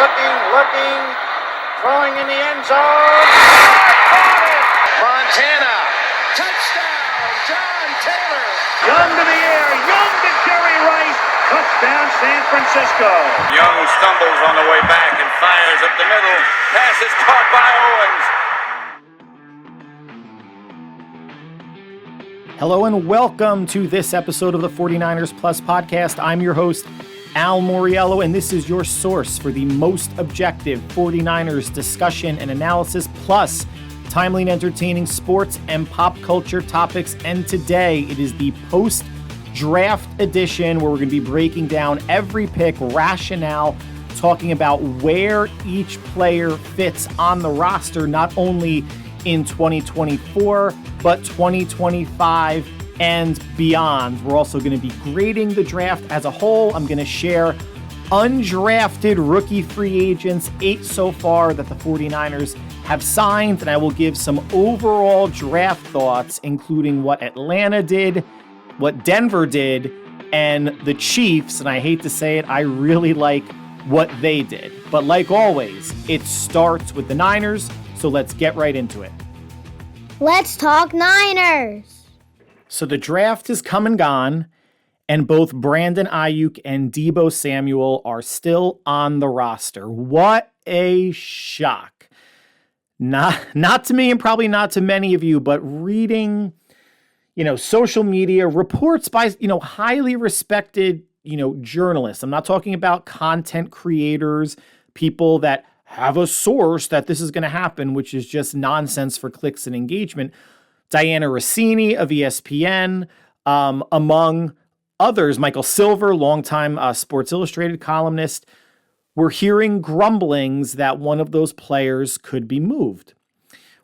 looking, throwing in the end zone. Caught it! Montana, touchdown, John Taylor. Young to the air, Young to Jerry Rice, touchdown San Francisco. Young stumbles on the way back and fires up the middle. Pass is caught by Owens. Hello and welcome to this episode of the 49ers Plus podcast. I'm your host, Al Moriello, and this is your source for the most objective 49ers discussion and analysis, plus timely and entertaining sports and pop culture topics. And today it is the post-draft edition where we're going to be breaking down every pick, rationale, talking about where each player fits on the roster, not only in 2024, but 2025 and beyond. We're also going to be grading the draft as a whole. I'm going to share undrafted rookie free agents, 8 so far that the 49ers have signed, and I will give some overall draft thoughts, including what Atlanta did, what Denver did, and the Chiefs. And I hate to say it, I really like what they did. But like always, it starts with the Niners. So let's get right into it. Let's talk Niners. So the draft has come and gone, and both Brandon Ayuk and Deebo Samuel are still on the roster. What a shock. Not to me and probably not to many of you, but reading, social media reports by, highly respected, journalists. I'm not talking about content creators, people that have a source that this is going to happen, which is just nonsense for clicks and engagement. Diana Rossini of ESPN, among others, Michael Silver, longtime Sports Illustrated columnist, we're hearing grumblings that one of those players could be moved.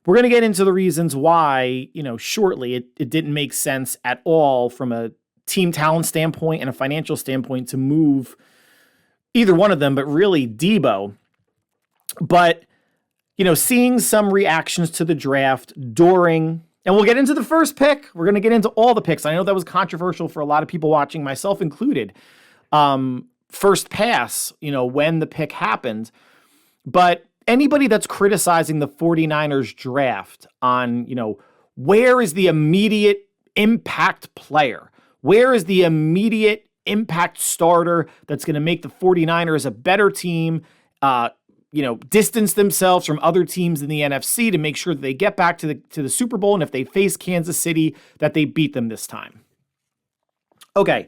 We're going to get into the reasons why, shortly. It didn't make sense at all from a team talent standpoint and a financial standpoint to move either one of them, but really Deebo. But, seeing some reactions to the draft during, and we'll get into the first pick. We're going to get into all the picks. I know that was controversial for a lot of people watching, myself included. First pass, when the pick happened. But anybody that's criticizing the 49ers draft on, where is the immediate impact player? Where is the immediate impact starter that's going to make the 49ers a better team, distance themselves from other teams in the NFC to make sure that they get back to the Super Bowl, and if they face Kansas City, that they beat them this time. Okay,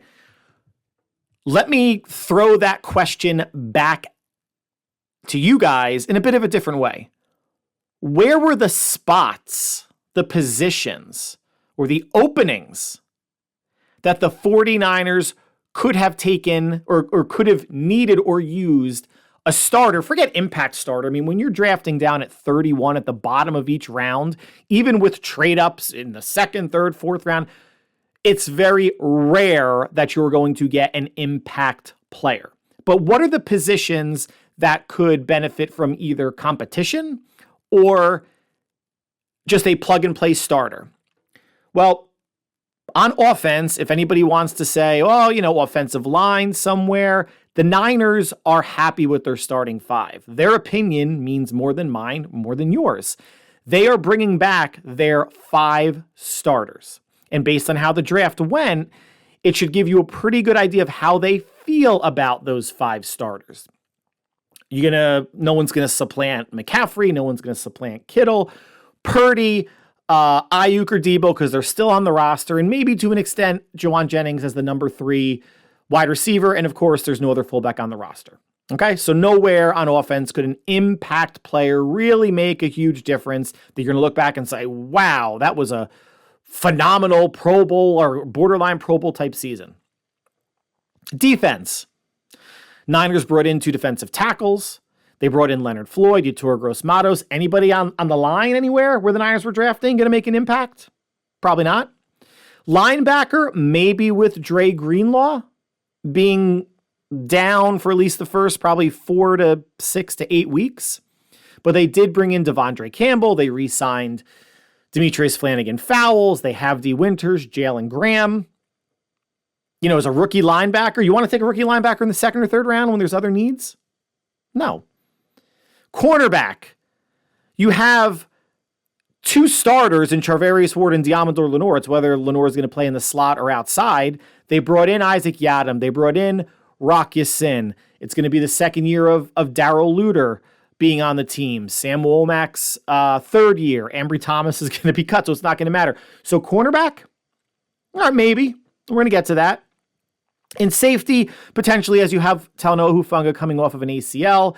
let me throw that question back to you guys in a bit of a different way. Where were the spots, the positions, or the openings that the 49ers could have taken or could have needed or used a starter? Forget impact starter. I mean, when you're drafting down at 31 at the bottom of each round, even with trade ups in the second, third, fourth round, it's very rare that you're going to get an impact player. But what are the positions that could benefit from either competition or just a plug and play starter? Well, on offense, if anybody wants to say, offensive line somewhere, the Niners are happy with their starting five. Their opinion means more than mine, more than yours. They are bringing back their 5 starters. And based on how the draft went, it should give you a pretty good idea of how they feel about those 5 starters. No one's going to supplant McCaffrey. No one's going to supplant Kittle, Purdy, Ayuk or Deebo, because they're still on the roster. And maybe to an extent, Juwan Jennings as the number 3 wide receiver, and of course, there's no other fullback on the roster. Okay, so nowhere on offense could an impact player really make a huge difference that you're going to look back and say, wow, that was a phenomenal Pro Bowl or borderline Pro Bowl type season. Defense. Niners brought in 2 defensive tackles. They brought in Leonard Floyd, Yetur Gross-Matos. Anybody on the line anywhere where the Niners were drafting going to make an impact? Probably not. Linebacker, maybe with Dre Greenlaw being down for at least the first probably 4 to 6 to 8 weeks. But they did bring in Devondre Campbell. They re-signed Demetrius Flanagan-Fowles. They have D. Winters, Jalen Graham. As a rookie linebacker, you want to take a rookie linebacker in the second or third round when there's other needs? No. Cornerback, you have two starters in Charvarius Ward and Diamondor Lenore. It's whether Lenore is going to play in the slot or outside. They brought in Isaac Yadam. They brought in Rock Yassin. It's going to be the second year of Darrell Luter being on the team. Sam Womack's third year. Ambry Thomas is going to be cut, so it's not going to matter. So cornerback, all right, maybe. We're going to get to that. In safety, potentially, as you have Talanoa Hufanga coming off of an ACL,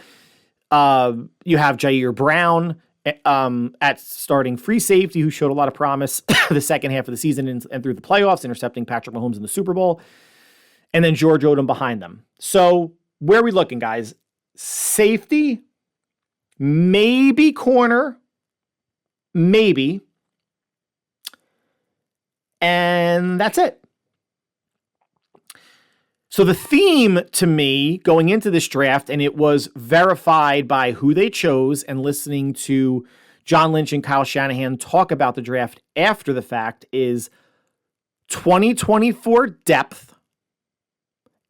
you have Jair Brown at starting free safety, who showed a lot of promise the second half of the season and through the playoffs, intercepting Patrick Mahomes in the Super Bowl. And then George Odom behind them. So where are we looking, guys? Safety, maybe corner, maybe. And that's it. So the theme to me going into this draft, and it was verified by who they chose and listening to John Lynch and Kyle Shanahan talk about the draft after the fact, is 2024 depth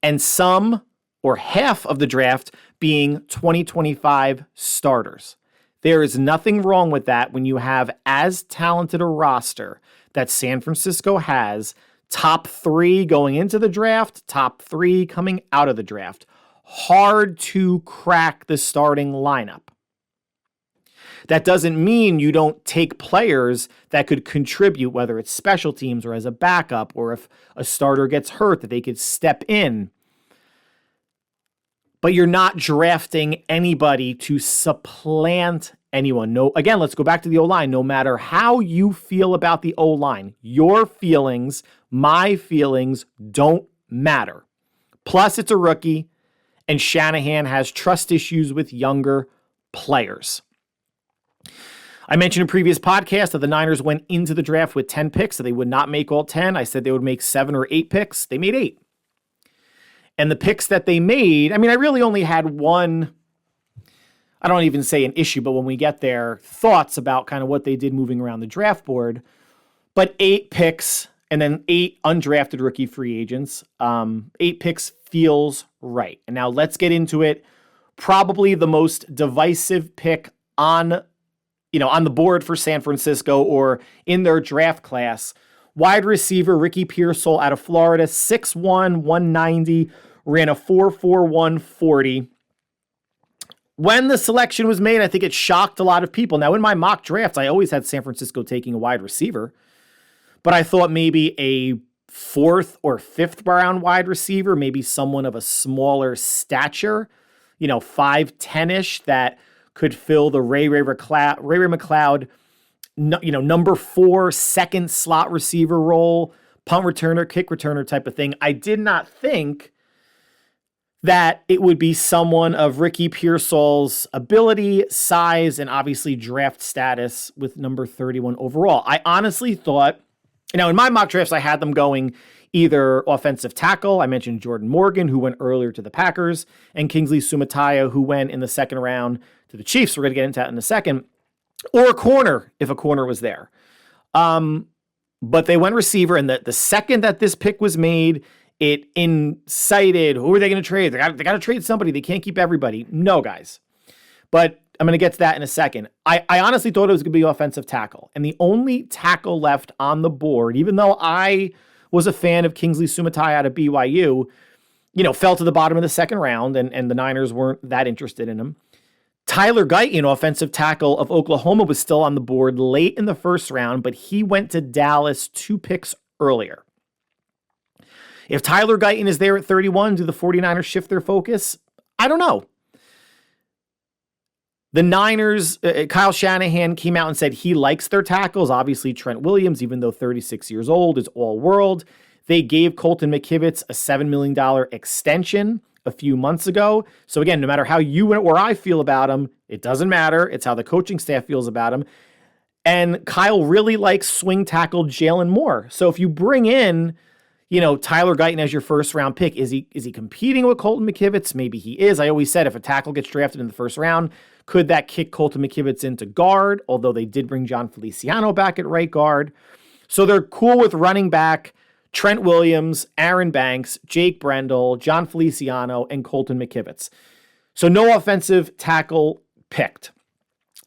and some or half of the draft being 2025 starters. There is nothing wrong with that when you have as talented a roster that San Francisco has. Top 3 going into the draft, top 3 coming out of the draft. Hard to crack the starting lineup. That doesn't mean you don't take players that could contribute, whether it's special teams or as a backup, or if a starter gets hurt, that they could step in. But you're not drafting anybody to supplant anyone. No, again, let's go back to the O-line. No matter how you feel about the O-line, your feelings, my feelings don't matter. Plus, it's a rookie, and Shanahan has trust issues with younger players. I mentioned in a previous podcast that the Niners went into the draft with 10 picks, so they would not make all 10. I said they would make 7 or 8 picks. They made 8. And the picks that they made, I mean, I really only had one, I don't even say an issue, but when we get there, thoughts about kind of what they did moving around the draft board. But 8 picks and then 8 undrafted rookie free agents. 8 picks feels right. And now let's get into it. Probably the most divisive pick on the board for San Francisco or in their draft class. Wide receiver Ricky Pearsall out of Florida, 6'1", 190, ran a 4.41 40. When the selection was made, I think it shocked a lot of people. Now, in my mock drafts, I always had San Francisco taking a wide receiver, but I thought maybe a 4th or 5th round wide receiver, maybe someone of a smaller stature, 5'10-ish, that could fill the Ray McLeod, number 4 second slot receiver role, punt returner, kick returner type of thing. I did not think that it would be someone of Ricky Pearsall's ability, size, and obviously draft status with number 31 overall. I honestly thought, in my mock drafts, I had them going either offensive tackle. I mentioned Jordan Morgan, who went earlier to the Packers, and Kingsley Sumataya, who went in the second round to the Chiefs. We're going to get into that in a second. Or a corner, if a corner was there. But they went receiver, and the second that this pick was made, it incited, who are they going to trade? They got to trade somebody. They can't keep everybody. No, guys. But I'm going to get to that in a second. I honestly thought it was going to be offensive tackle. And the only tackle left on the board, even though I was a fan of Kingsley Sumatai out of BYU, fell to the bottom of the second round, and the Niners weren't that interested in him. Tyler Guyton, offensive tackle of Oklahoma, was still on the board late in the first round, but he went to Dallas 2 picks earlier. If Tyler Guyton is there at 31, do the 49ers shift their focus? I don't know. The Niners, Kyle Shanahan came out and said he likes their tackles. Obviously, Trent Williams, even though 36 years old, is all-world. They gave Colton McKivitz a $7 million extension a few months ago. So again, no matter how you or I feel about him, it doesn't matter. It's how the coaching staff feels about him. And Kyle really likes swing tackle Jalen Moore. So if you bring in, Tyler Guyton as your first round pick, is he competing with Colton McKivitz? Maybe he is. I always said if a tackle gets drafted in the first round, could that kick Colton McKivitz into guard? Although they did bring John Feliciano back at right guard. So they're cool with running back Trent Williams, Aaron Banks, Jake Brendel, John Feliciano, and Colton McKivitz. So no offensive tackle picked.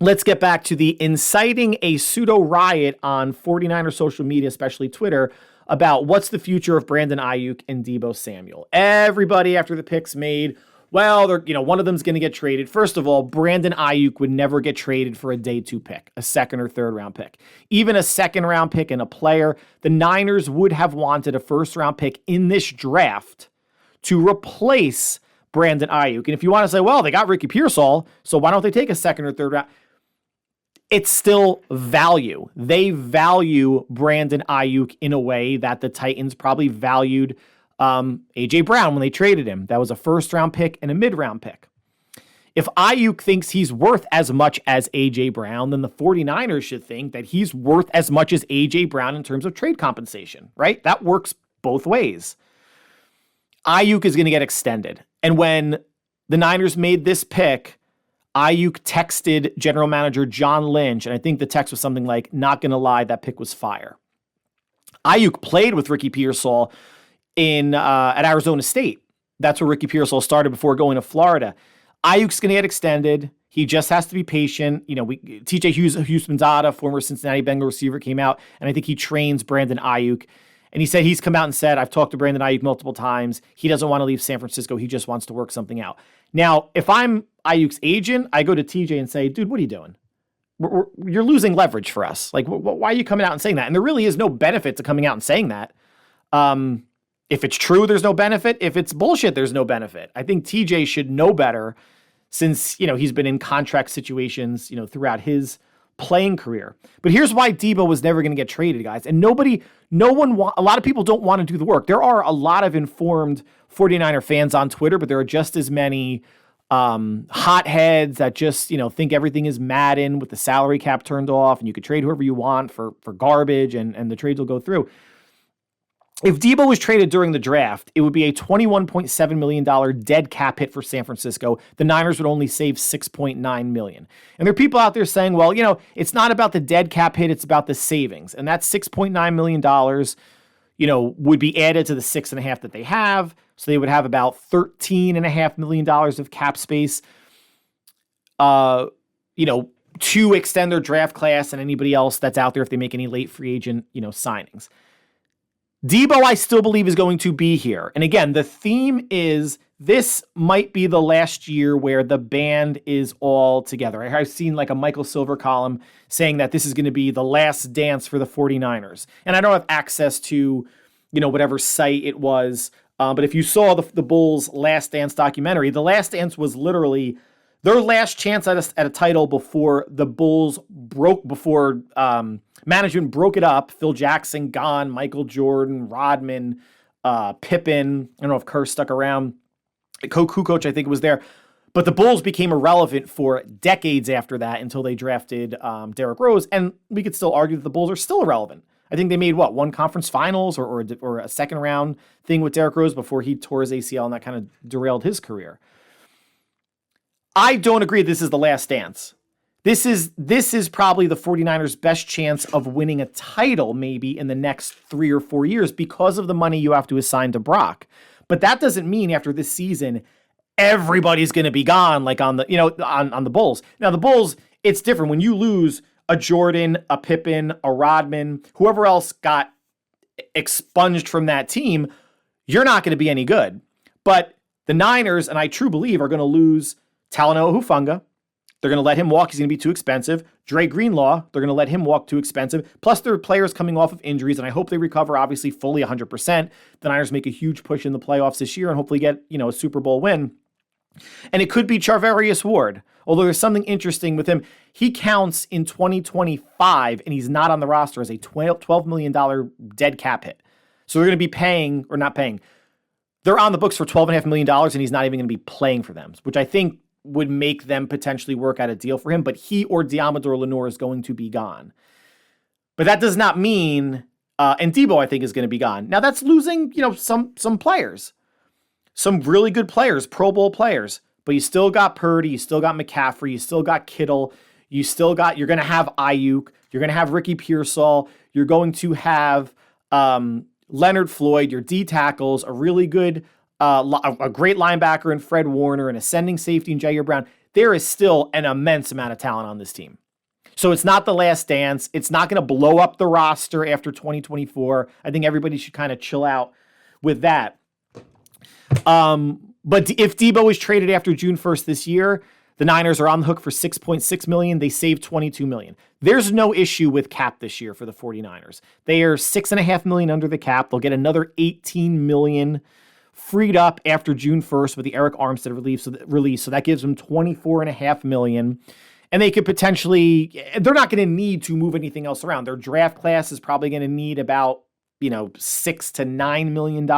Let's get back to the inciting a pseudo riot on 49er social media, especially Twitter, about what's the future of Brandon Ayuk and Deebo Samuel. Everybody after the pick's made, well, one of them's going to get traded. First of all, Brandon Ayuk would never get traded for a day 2 pick, a second or third round pick. Even a second round pick and a player, the Niners would have wanted a first round pick in this draft to replace Brandon Ayuk. And if you want to say, well, they got Ricky Pearsall, so why don't they take a second or third round? It's still value. They value Brandon Ayuk in a way that the Titans probably valued A.J. Brown when they traded him. That was a first-round pick and a mid-round pick. If Ayuk thinks he's worth as much as A.J. Brown, then the 49ers should think that he's worth as much as A.J. Brown in terms of trade compensation, right? That works both ways. Ayuk is going to get extended. And when the Niners made this pick, Ayuk texted general manager John Lynch, and I think the text was something like, not going to lie, that pick was fire. Ayuk played with Ricky Pearsall at Arizona State. That's where Ricky Pearsall started before going to Florida. Ayuk's going to get extended. He just has to be patient. TJ Hughes-Manzada, former Cincinnati Bengal receiver, came out, and I think he trains Brandon Ayuk. And he said he's come out and said, I've talked to Brandon Ayuk multiple times. He doesn't want to leave San Francisco. He just wants to work something out. Now, if I'm Ayuk's agent, I go to TJ and say, dude, what are you doing? You're losing leverage for us. Like, why are you coming out and saying that? And there really is no benefit to coming out and saying that. If it's true, there's no benefit. If it's bullshit, there's no benefit. I think TJ should know better since, he's been in contract situations, throughout his playing career. But here's why Deebo was never going to get traded, guys. And a lot of people don't want to do the work. There are a lot of informed 49er fans on Twitter, but there are just as many hotheads that just, think everything is Madden with the salary cap turned off and you could trade whoever you want for garbage and the trades will go through. If Deebo was traded during the draft, it would be a $21.7 million dead cap hit for San Francisco. The Niners would only save $6.9 million. And there are people out there saying, well, it's not about the dead cap hit, it's about the savings. And that $6.9 million, would be added to the $6.5 that they have. So they would have about $13.5 million of cap space, to extend their draft class and anybody else that's out there if they make any late free agent, signings. Deebo, I still believe, is going to be here. And again, the theme is this might be the last year where the band is all together. I've seen like a Michael Silver column saying that this is going to be the last dance for the 49ers. And I don't have access to, whatever site it was. But if you saw the Bulls' Last Dance documentary, the Last Dance was literally their last chance at a title before the Bulls management broke it up. Phil Jackson gone, Michael Jordan, Rodman, Pippen. I don't know if Kerr stuck around. Kukoc, I think, was there. But the Bulls became irrelevant for decades after that until they drafted Derrick Rose. And we could still argue that the Bulls are still irrelevant. I think they made, one conference finals or a second round thing with Derrick Rose before he tore his ACL and that kind of derailed his career. I don't agree this is the last dance. This is probably the 49ers' best chance of winning a title maybe in the next 3 or 4 years because of the money you have to assign to Brock. But that doesn't mean after this season, everybody's going to be gone like on the Bulls. Now the Bulls, it's different. When you lose a Jordan, a Pippen, a Rodman, whoever else got expunged from that team, you're not going to be any good. But the Niners, and I truly believe, are going to lose Talanoa Hufanga. They're going to let him walk. He's going to be too expensive. Dre Greenlaw, they're going to let him walk, too expensive. Plus, there are players coming off of injuries, and I hope they recover, obviously, fully 100%. The Niners make a huge push in the playoffs this year and hopefully get, a Super Bowl win. And it could be Charvarius Ward, although there's something interesting with him. He counts in 2025, and he's not on the roster as a $12 million dead cap hit. So they're going to be paying, or not paying. They're on the books for $12.5 million, and he's not even going to be playing for them, which I think would make them potentially work out a deal for him, but he or Diamador Lenore is going to be gone. But that does not mean, and Deebo, I think, is going to be gone. Now, that's losing, some players. Some really good players, Pro Bowl players. But you still got Purdy, you still got McCaffrey, you still got Kittle, you're going to have Ayuk, you're going to have Ricky Pearsall, you're going to have Leonard Floyd, your D tackles, a really good, a great linebacker in Fred Warner, an ascending safety in Jair Brown. there is still an immense amount of talent on this team. So it's not the last dance. It's not going to blow up the roster after 2024. I think everybody should kind of chill out with that. But if Debo is traded after June 1st this year, the Niners are on the hook for $6.6 million. They save $22 million. There's no issue with cap this year for the 49ers. They are $6.5 million under the cap. They'll get another $18 million freed up after June 1st with the Eric Armstead release. So that gives them $24.5 million. And they could potentially, they're not going to need to move anything else around. Their draft class is probably going to need about, $6 to $9 million.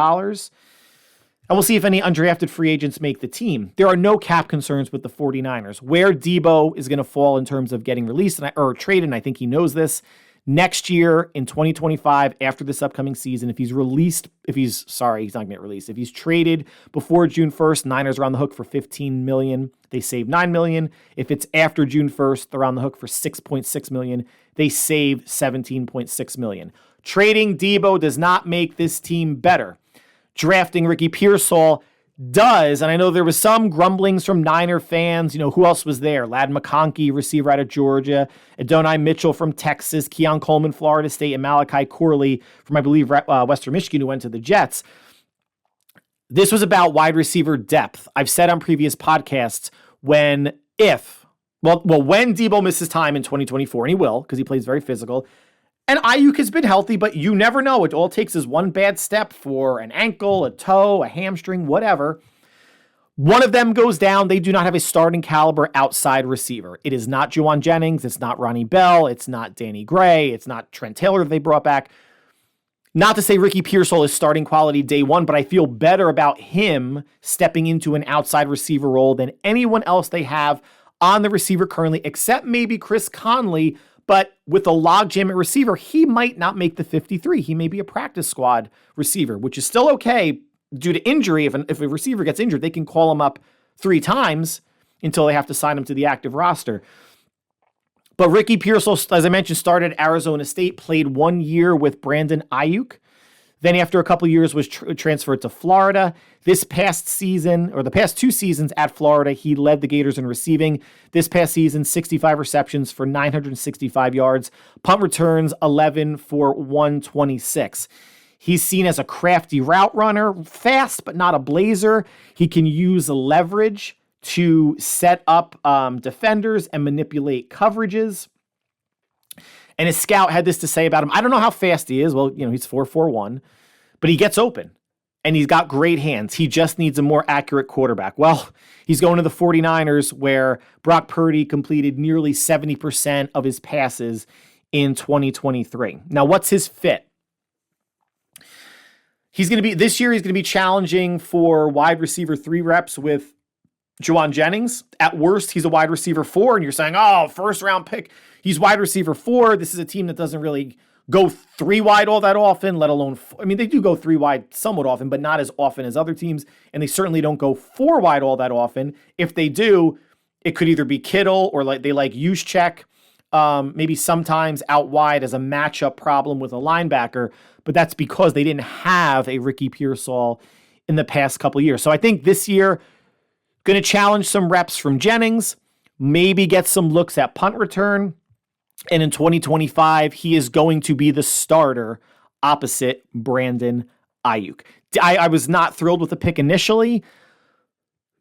And we'll see if any undrafted free agents make the team. There are no cap concerns with the 49ers. Where Debo is going to fall in terms of getting released or traded, and I think he knows this, next year in 2025, after this upcoming season, he's not going to get released. If he's traded before June 1st, Niners are on the hook for $15 million. They save $9 million. If it's after June 1st, they're on the hook for $6.6 million. They save $17.6 million. Trading Debo does not make this team better. Drafting Ricky Pearsall does, and I know there was some grumblings from Niner fans. Who else was there? Ladd McConkey, receiver out of Georgia, Adonai Mitchell from Texas, Keon Coleman, Florida State, and Malachi Corley from, I believe, Western Michigan, who went to the Jets. This was about wide receiver depth. I've said on previous podcasts, when Debo misses time in 2024, and he will, because he plays very physical, and Ayuk has been healthy, but you never know. It all takes is one bad step for an ankle, a toe, a hamstring, whatever. One of them goes down. They do not have a starting caliber outside receiver. It is not Juwan Jennings. It's not Ronnie Bell. It's not Danny Gray. It's not Trent Taylor that they brought back. Not to say Ricky Pearsall is starting quality day one, but I feel better about him stepping into an outside receiver role than anyone else they have on the receiver currently, except maybe Chris Conley. But with a logjam at receiver, he might not make the 53. He may be a practice squad receiver, which is still okay due to injury. If a receiver gets injured, they can call him up 3 times until they have to sign him to the active roster. But Ricky Pearsall, as I mentioned, started at Arizona State, played 1 year with Brandon Ayuk. Then after a couple years was transferred to Florida. This past season, or the past 2 seasons at Florida, he led the Gators in receiving. This past season, 65 receptions for 965 yards. Punt returns, 11 for 126. He's seen as a crafty route runner, fast but not a blazer. He can use leverage to set up defenders and manipulate coverages. And his scout had this to say about him. I don't know how fast he is. Well, he's 4.41, but he gets open and he's got great hands. He just needs a more accurate quarterback. Well, he's going to the 49ers where Brock Purdy completed nearly 70% of his passes in 2023. Now, what's his fit? This year, he's going to be challenging for wide receiver 3 reps with Juwan Jennings. At worst, he's a wide receiver 4, and you're saying, first round pick. He's wide receiver 4. This is a team that doesn't really go 3 wide all that often, let alone, they do go 3 wide somewhat often, but not as often as other teams. And they certainly don't go 4 wide all that often. If they do, it could either be Kittle or they like Juszczyk, maybe sometimes out wide as a matchup problem with a linebacker. But that's because they didn't have a Ricky Pearsall in the past couple of years. So I think this year, going to challenge some reps from Jennings, maybe get some looks at punt return. And in 2025, he is going to be the starter opposite Brandon Ayuk. I was not thrilled with the pick initially.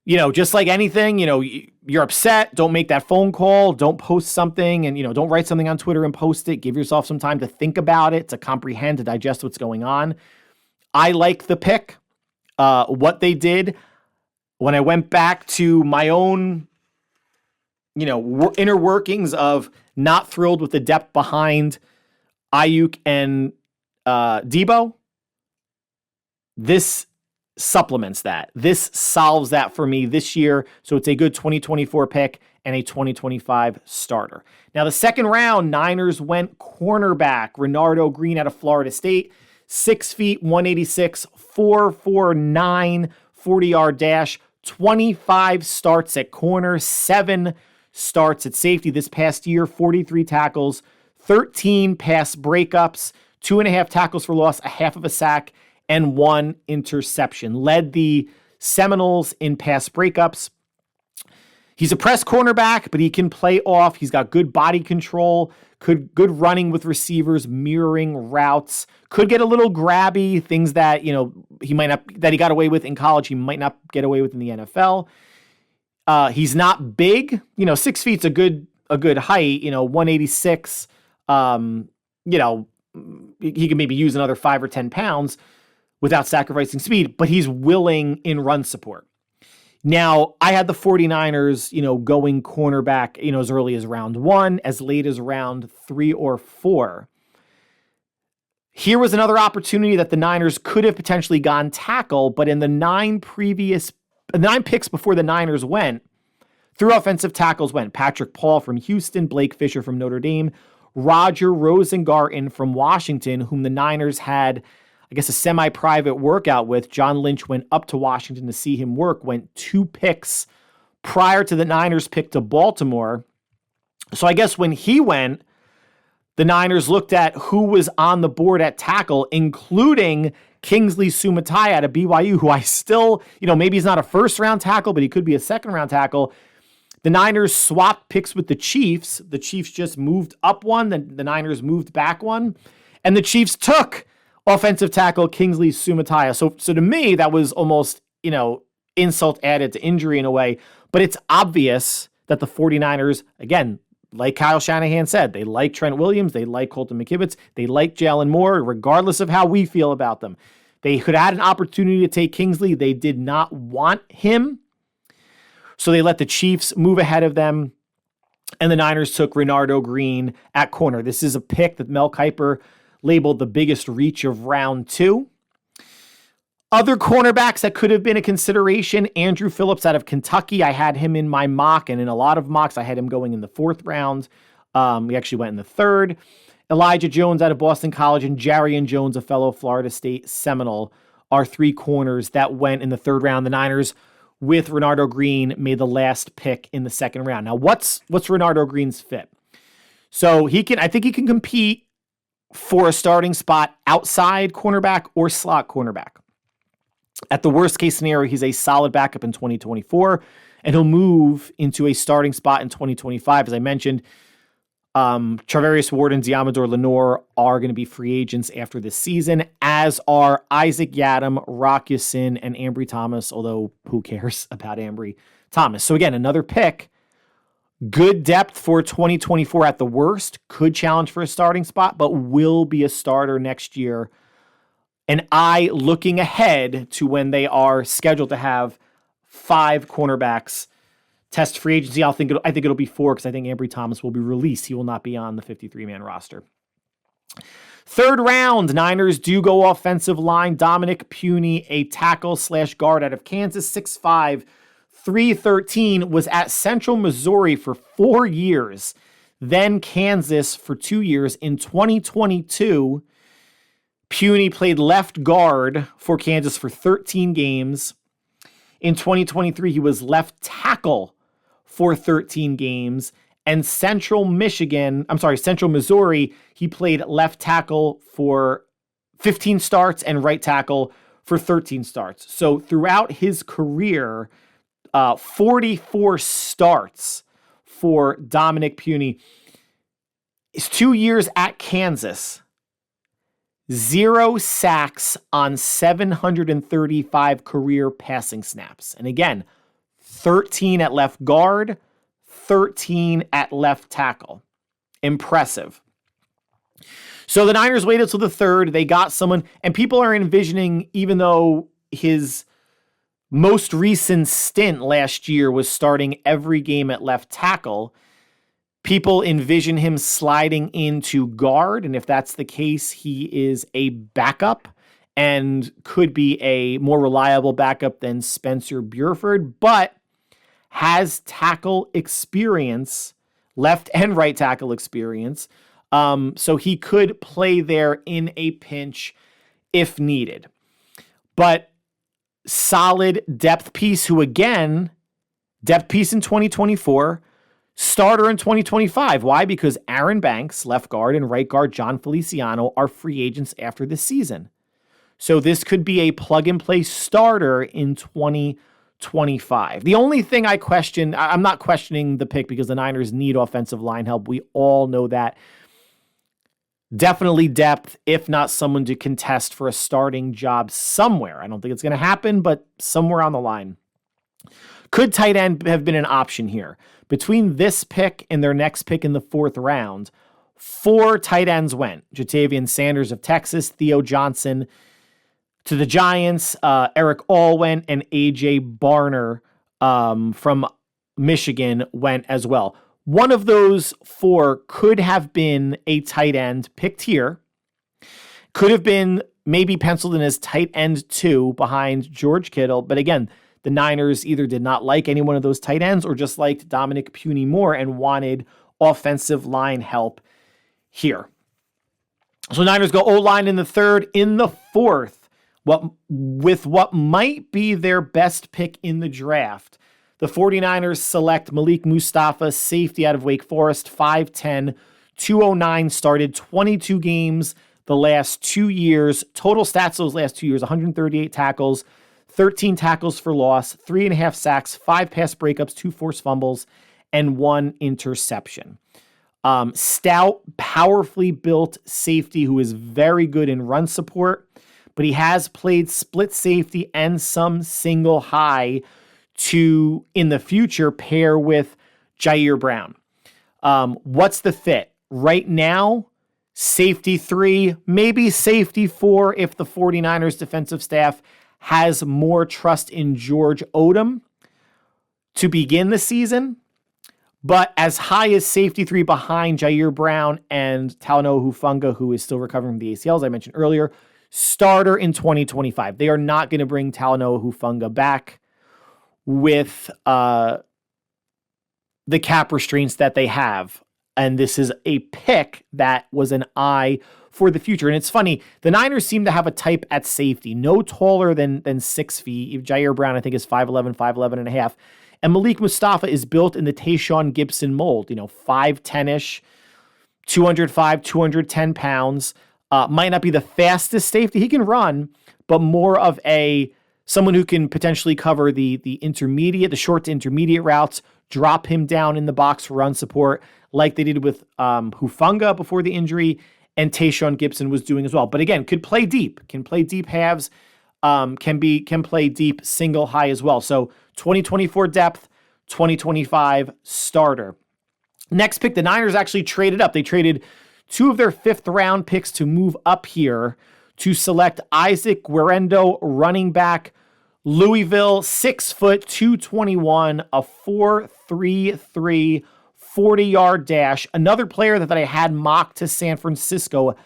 Just like anything, you're upset. Don't make that phone call. Don't post something and, don't write something on Twitter and post it. Give yourself some time to think about it, to comprehend, to digest what's going on. I like the pick. What they did when I went back to my own, inner workings of not thrilled with the depth behind Ayuk and Debo, this supplements that. This solves that for me this year. So it's a good 2024 pick and a 2025 starter. Now, the second round, Niners went cornerback Renardo Green out of Florida State, 6 feet, 186, 4.49, 40-yard dash, 25 starts at corner, 7 starts at safety this past year, 43 tackles, 13 pass breakups, 2.5 tackles for loss, a half of a sack, and 1 interception. Led the Seminoles in pass breakups. He's a press cornerback, but he can play off. He's got good body control, good running with receivers, mirroring routes, could get a little grabby, things that, he might not, that he got away with in college, he might not get away with in the NFL. He's not big, 6 feet's a good height, 186. He can maybe use another 5 or 10 pounds without sacrificing speed, but he's willing in run support. Now, I had the 49ers, going cornerback, as early as round 1, as late as round 3 or 4. Here was another opportunity that the Niners could have potentially gone tackle, but in the 9 picks before the Niners went, through offensive tackles went Patrick Paul from Houston, Blake Fisher from Notre Dame, Roger Rosengarten from Washington, whom the Niners had, I guess, a semi-private workout with. John Lynch went up to Washington to see him work, went 2 picks prior to the Niners pick to Baltimore. So I guess when he went, the Niners looked at who was on the board at tackle, including Kingsley Sumatai out of BYU, who I still, maybe he's not a first-round tackle, but he could be a second-round tackle. The Niners swapped picks with the Chiefs. The Chiefs just moved up one. The Niners moved back one. And the Chiefs took offensive tackle Kingsley Sumatai. So to me, that was almost, insult added to injury in a way. But it's obvious that the 49ers, again, like Kyle Shanahan said, they like Trent Williams, they like Colton McKivitz, they like Jalen Moore, regardless of how we feel about them. They could have had an opportunity to take Kingsley. They did not want him. So they let the Chiefs move ahead of them, and the Niners took Renardo Green at corner. This is a pick that Mel Kiper labeled the biggest reach of round 2. Other cornerbacks that could have been a consideration, Andrew Phillips out of Kentucky. I had him in my mock, and in a lot of mocks, I had him going in the 4th round. We actually went in the 3rd. Elijah Jones out of Boston College, and Jarian Jones, a fellow Florida State Seminole, are 3 corners that went in the 3rd round. The Niners, with Renardo Green, made the last pick in the 2nd round. Now, what's Renardo Green's fit? So I think he can compete for a starting spot outside cornerback or slot cornerback. At the worst case scenario, he's a solid backup in 2024, and he'll move into a starting spot in 2025. As I mentioned, Charvarius Ward and Diamador Lenore are going to be free agents after this season, as are Isaac Yadam, Rock Ya-Sin, and Ambry Thomas, although who cares about Ambry Thomas? So again, another pick. Good depth for 2024 at the worst. Could challenge for a starting spot, but will be a starter next year. And looking ahead to when they are scheduled to have 5 cornerbacks test free agency. I think it'll be 4 because I think Ambry Thomas will be released. He will not be on the 53-man roster. 3rd round, Niners do go offensive line. Dominic Puny, a tackle/guard out of Kansas, 6'5", 313, was at Central Missouri for 4 years, then Kansas for 2 years. In 2022, Puny played left guard for Kansas for 13 games. In 2023, he was left tackle for 13 games. And Central Missouri, he played left tackle for 15 starts and right tackle for 13 starts. So throughout his career, 44 starts for Dominic Puny. His 2 years at Kansas, 0 sacks on 735 career passing snaps. And again, 13 at left guard, 13 at left tackle. Impressive. So the Niners waited till the 3rd. They got someone, and people are envisioning, even though his most recent stint last year was starting every game at left tackle, people envision him sliding into guard. And if that's the case, he is a backup and could be a more reliable backup than Spencer Burford, but has tackle experience, left and right tackle experience. So he could play there in a pinch if needed. But solid depth piece who, again, depth piece in 2024, starter in 2025. Why? Because Aaron Banks, left guard, and right guard John Feliciano are free agents after this season. So this could be a plug-and-play starter in 2025. 25. The only thing I'm not questioning the pick because the Niners need offensive line help. We all know that. Definitely depth, if not someone to contest for a starting job somewhere. I don't think it's going to happen, but somewhere on the line. Could tight end have been an option here? Between this pick and their next pick in the 4th round, 4 tight ends went. Jatavian Sanders of Texas, Theo Johnson to the Giants, Eric Allwent, and A.J. Barner from Michigan went as well. One of those 4 could have been a tight end picked here. Could have been maybe penciled in as tight end 2 behind George Kittle. But again, the Niners either did not like any one of those tight ends or just liked Dominic Puny more and wanted offensive line help here. So Niners go O-line in the 3rd. In the 4th, with what might be their best pick in the draft, the 49ers select Malik Mustafa, safety out of Wake Forest, 5'10", 209, started 22 games the last 2 years. Total stats those last 2 years, 138 tackles, 13 tackles for loss, 3.5 sacks, 5 pass breakups, 2 forced fumbles, and 1 interception. Stout, powerfully built safety who is very good in run support, but he has played split safety and some single high to, in the future, pair with Jair Brown. What's the fit? Right now, safety 3, maybe safety 4 if the 49ers defensive staff has more trust in George Odom to begin the season. But as high as safety 3 behind Jair Brown and Talanoa Hufanga, who is still recovering from the ACL, as I mentioned earlier, starter in 2025. They are not going to bring Talanoa Hufanga back with the cap restraints that they have. And this is a pick that was an eye for the future. And it's funny, the Niners seem to have a type at safety, no taller than 6 feet. Jair Brown, I think, is 5'11", 5'11 and a half. And Malik Mustafa is built in the Tayshaun Gibson mold, 5'10-ish, 205, 210 pounds. Might not be the fastest safety. He can run, but more of someone who can potentially cover the short to intermediate routes, drop him down in the box for run support, like they did with Hufanga before the injury, and Tayshaun Gibson was doing as well. But again, can play deep halves, can play deep single high as well. So 2024 depth, 2025 starter. Next pick, the Niners actually traded up. They traded 2 of their 5th round picks to move up here to select Isaac Guerendo, running back, Louisville, 6 foot, 221, a 4.33, 40-yard dash. Another player that I had mocked to San Francisco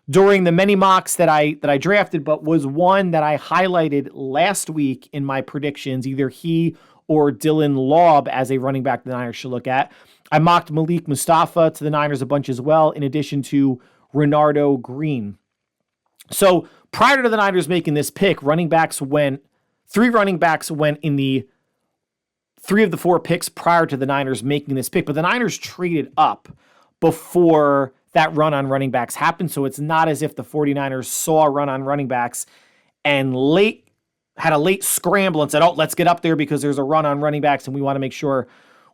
during the many mocks that I drafted, but was one that I highlighted last week in my predictions, either he or Dylan Laub as a running back the Niners should look at. I mocked Malik Mustafa to the Niners a bunch as well, in addition to Renardo Green. So prior to the Niners making this pick, 3 running backs went in the 3 of the 4 picks prior to the Niners making this pick, but the Niners traded up before that run on running backs happened. So it's not as if the 49ers saw a run on running backs and had a late scramble and said, oh, let's get up there because there's a run on running backs and we want to make sure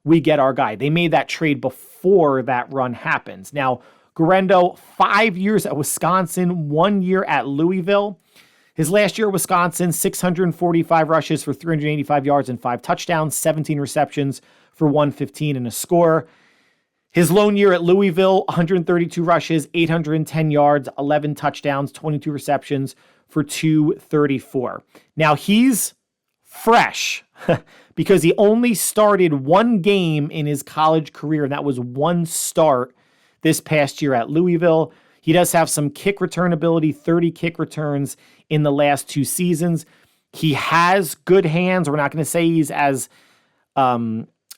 we get our guy. They made that trade before that run happens. Now, Guerendo, 5 years at Wisconsin, 1 year at Louisville. His last year at Wisconsin, 645 rushes for 385 yards and 5 touchdowns, 17 receptions for 115 and a score. His lone year at Louisville, 132 rushes, 810 yards, 11 touchdowns, 22 receptions for 234. Now he's fresh because he only started 1 game in his college career, and that was 1 start this past year at Louisville. He does have some kick return ability, 30 kick returns in the last 2 seasons. He has good hands. We're not going to say he's as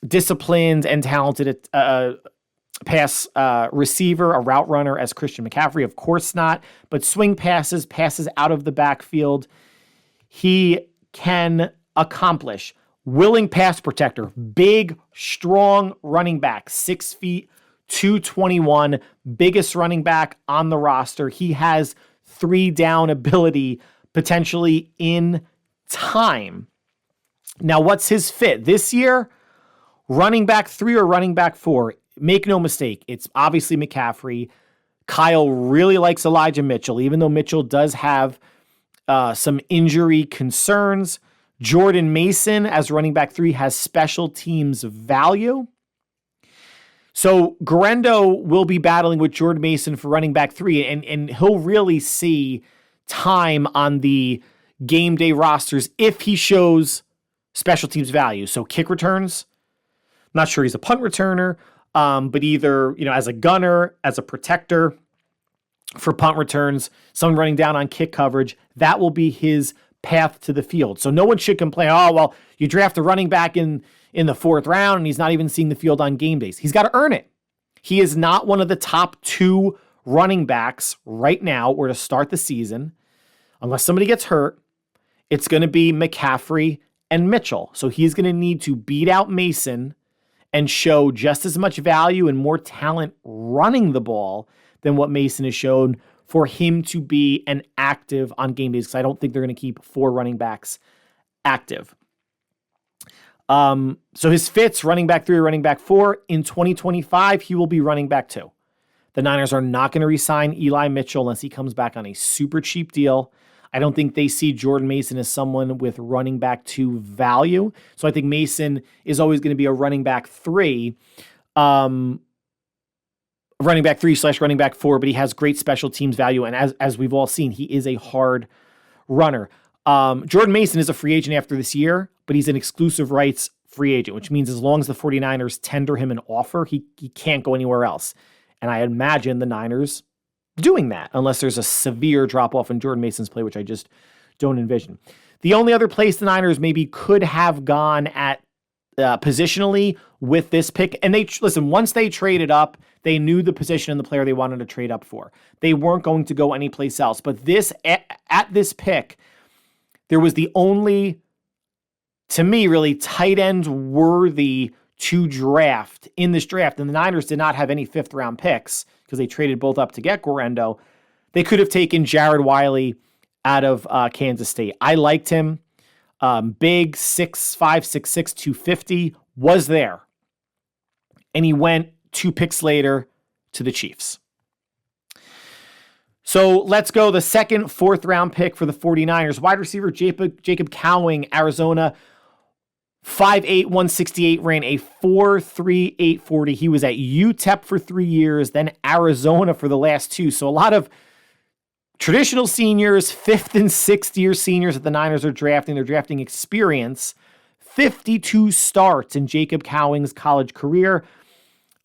disciplined and talented pass receiver, a route runner as Christian McCaffrey. Of course not. But swing passes out of the backfield, he can accomplish. Willing pass protector, big, strong running back, 6 feet, 221, biggest running back on the roster. He has 3 down ability potentially in time. Now, what's his fit? This year, running back 3 or running back 4, make no mistake, it's obviously McCaffrey. Kyle really likes Elijah Mitchell, even though Mitchell does have some injury concerns. Jordan Mason as running back 3 has special teams value. So Guerendo will be battling with Jordan Mason for running back 3, and he'll really see time on the game day rosters if he shows special teams value. So kick returns, not sure he's a punt returner, but either, as a gunner, as a protector for punt returns, someone running down on kick coverage, that will be his path to the field. So no one should complain, oh, well, you draft a running back in the 4th round and he's not even seeing the field on game days. He's got to earn it. He is not one of the top 2 running backs right now or to start the season. Unless somebody gets hurt, it's going to be McCaffrey and Mitchell. So he's going to need to beat out Mason and show just as much value and more talent running the ball than what Mason has shown for him to be an active on game days, because I don't think they're going to keep 4 running backs active. So his fits, running back 3 or running back 4. In 2025, he will be running back 2. The Niners are not going to re-sign Eli Mitchell unless he comes back on a super cheap deal. I don't think they see Jordan Mason as someone with running back 2 value. So I think Mason is always going to be a running back 3. Running back 3/running back 4, but he has great special teams value. And as we've all seen, he is a hard runner. Jordan Mason is a free agent after this year, but he's an exclusive rights free agent, which means as long as the 49ers tender him an offer, he can't go anywhere else. And I imagine the Niners doing that unless there's a severe drop-off in Jordan Mason's play, which I just don't envision. The only other place the Niners maybe could have gone at positionally with this pick, and once they traded up, they knew the position and the player they wanted to trade up for. They weren't going to go anyplace else. But at this pick, there was the only, to me, really tight end worthy to draft in this draft. And the Niners did not have any 5th round picks because they traded both up to get Guerendo. They could have taken Jared Wiley out of Kansas State. I liked him. Big, 6'5", 6'6", 250, was there. And he went 2 picks later to the Chiefs. So let's go the second, 4th round pick for the 49ers. Wide receiver Jacob Cowing, Arizona, 5'8", 168, ran a 4.3, 840. He was at UTEP for 3 years, then Arizona for the last 2. So a lot of traditional seniors, 5th and 6th year seniors that the Niners are drafting. They're drafting experience. 52 starts in Jacob Cowing's college career.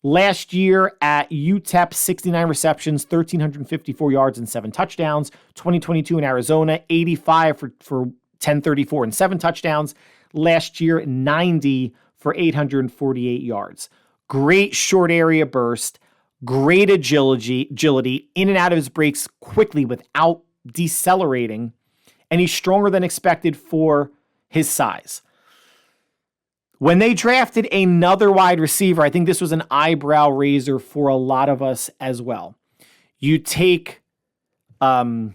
Last year at UTEP, 69 receptions, 1,354 yards and 7 touchdowns. 2022 in Arizona, 85 for 1,034 and 7 touchdowns. Last year, 90 for 848 yards. Great short area burst, great agility in and out of his breaks quickly without decelerating, and he's stronger than expected for his size. When they drafted another wide receiver, I think this was an eyebrow raiser for a lot of us as well. You take a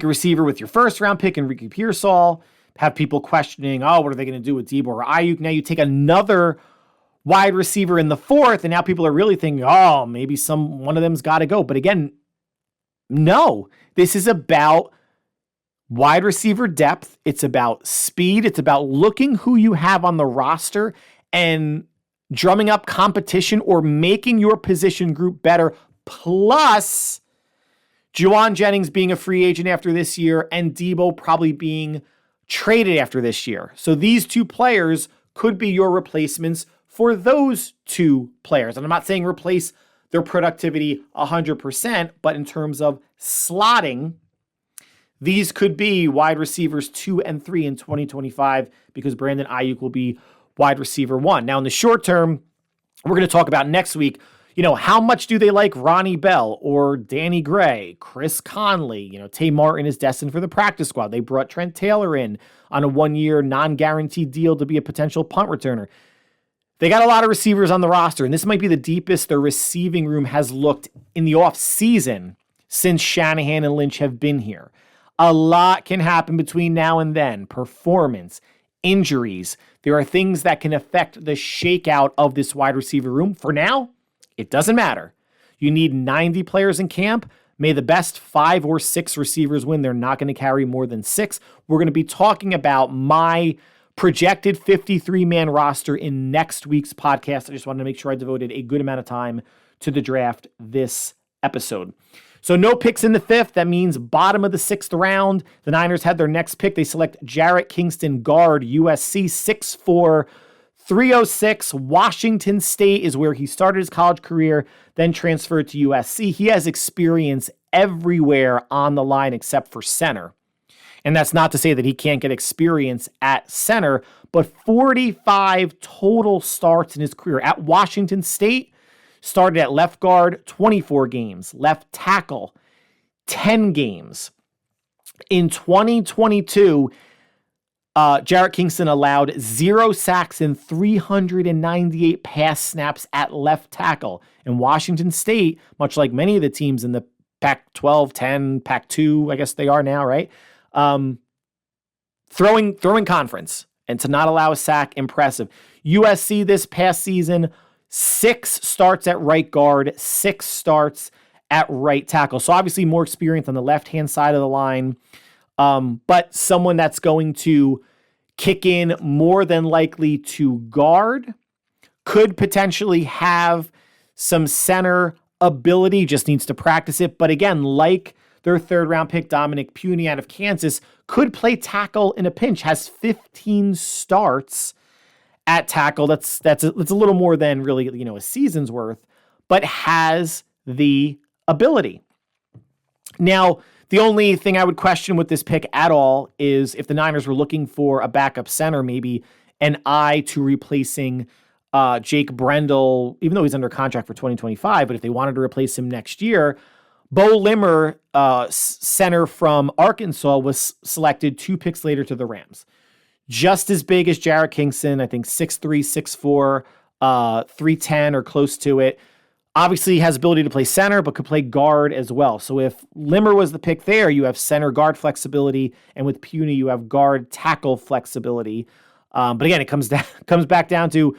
receiver with your 1st round pick, Enrique Pearsall, have people questioning, oh, what are they going to do with Debo or Ayuk? Now you take another wide receiver in the 4th, and now people are really thinking, oh, maybe one of them's got to go. But again, no, this is about wide receiver depth. It's about speed. It's about looking who you have on the roster and drumming up competition or making your position group better. Plus, Juwan Jennings being a free agent after this year and Debo probably being traded after this year. So these 2 players could be your replacements for those 2 players. And I'm not saying replace their productivity 100%, but in terms of slotting, these could be wide receivers 2 and 3 in 2025 because Brandon Ayuk will be wide receiver 1. Now, in the short term, we're going to talk about next week, how much do they like Ronnie Bell or Danny Gray, Chris Conley? Tay Martin is destined for the practice squad. They brought Trent Taylor in on a 1-year non-guaranteed deal to be a potential punt returner. They got a lot of receivers on the roster, and this might be the deepest their receiving room has looked in the offseason since Shanahan and Lynch have been here. A lot can happen between now and then. Performance, injuries. There are things that can affect the shakeout of this wide receiver room. For now, it doesn't matter. You need 90 players in camp. May the best 5 or 6 receivers win. They're not going to carry more than 6. We're going to be talking about my projected 53-man roster in next week's podcast. I just wanted to make sure I devoted a good amount of time to the draft this episode. So no picks in the 5th. That means bottom of the 6th round. The Niners had their next pick. They select Jarrett Kingston, guard, USC, 6'4", 306. Washington State is where he started his college career, then transferred to USC. He has experience everywhere on the line except for center. And that's not to say that he can't get experience at center, but 45 total starts in his career. At Washington State, started at left guard, 24 games. Left tackle, 10 games. In 2022, Jarrett Kingston allowed 0 sacks and 398 pass snaps at left tackle. And Washington State, much like many of the teams in the Pac-12, 10, Pac-2, I guess they are now, right? Throwing conference, and to not allow a sack, impressive. USC this past season, 6 starts at right guard, 6 starts at right tackle. So obviously more experience on the left-hand side of the line, but someone that's going to kick in more than likely to guard, could potentially have some center ability, just needs to practice it. But again, like their 3rd round pick, Dominic Puny out of Kansas, could play tackle in a pinch, has 15 starts at tackle. That's a little more than really, a season's worth, but has the ability. Now, the only thing I would question with this pick at all is if the Niners were looking for a backup center, maybe an eye to replacing Jake Brendel, even though he's under contract for 2025, but if they wanted to replace him next year, Bo Limmer, center from Arkansas, was selected 2 picks later to the Rams. Just as big as Jarrett Kingston, I think 6'3", 6'4", 310 or close to it. Obviously, he has ability to play center, but could play guard as well. So if Limmer was the pick there, you have center guard flexibility, and with Puny, you have guard tackle flexibility. But again, it comes back down to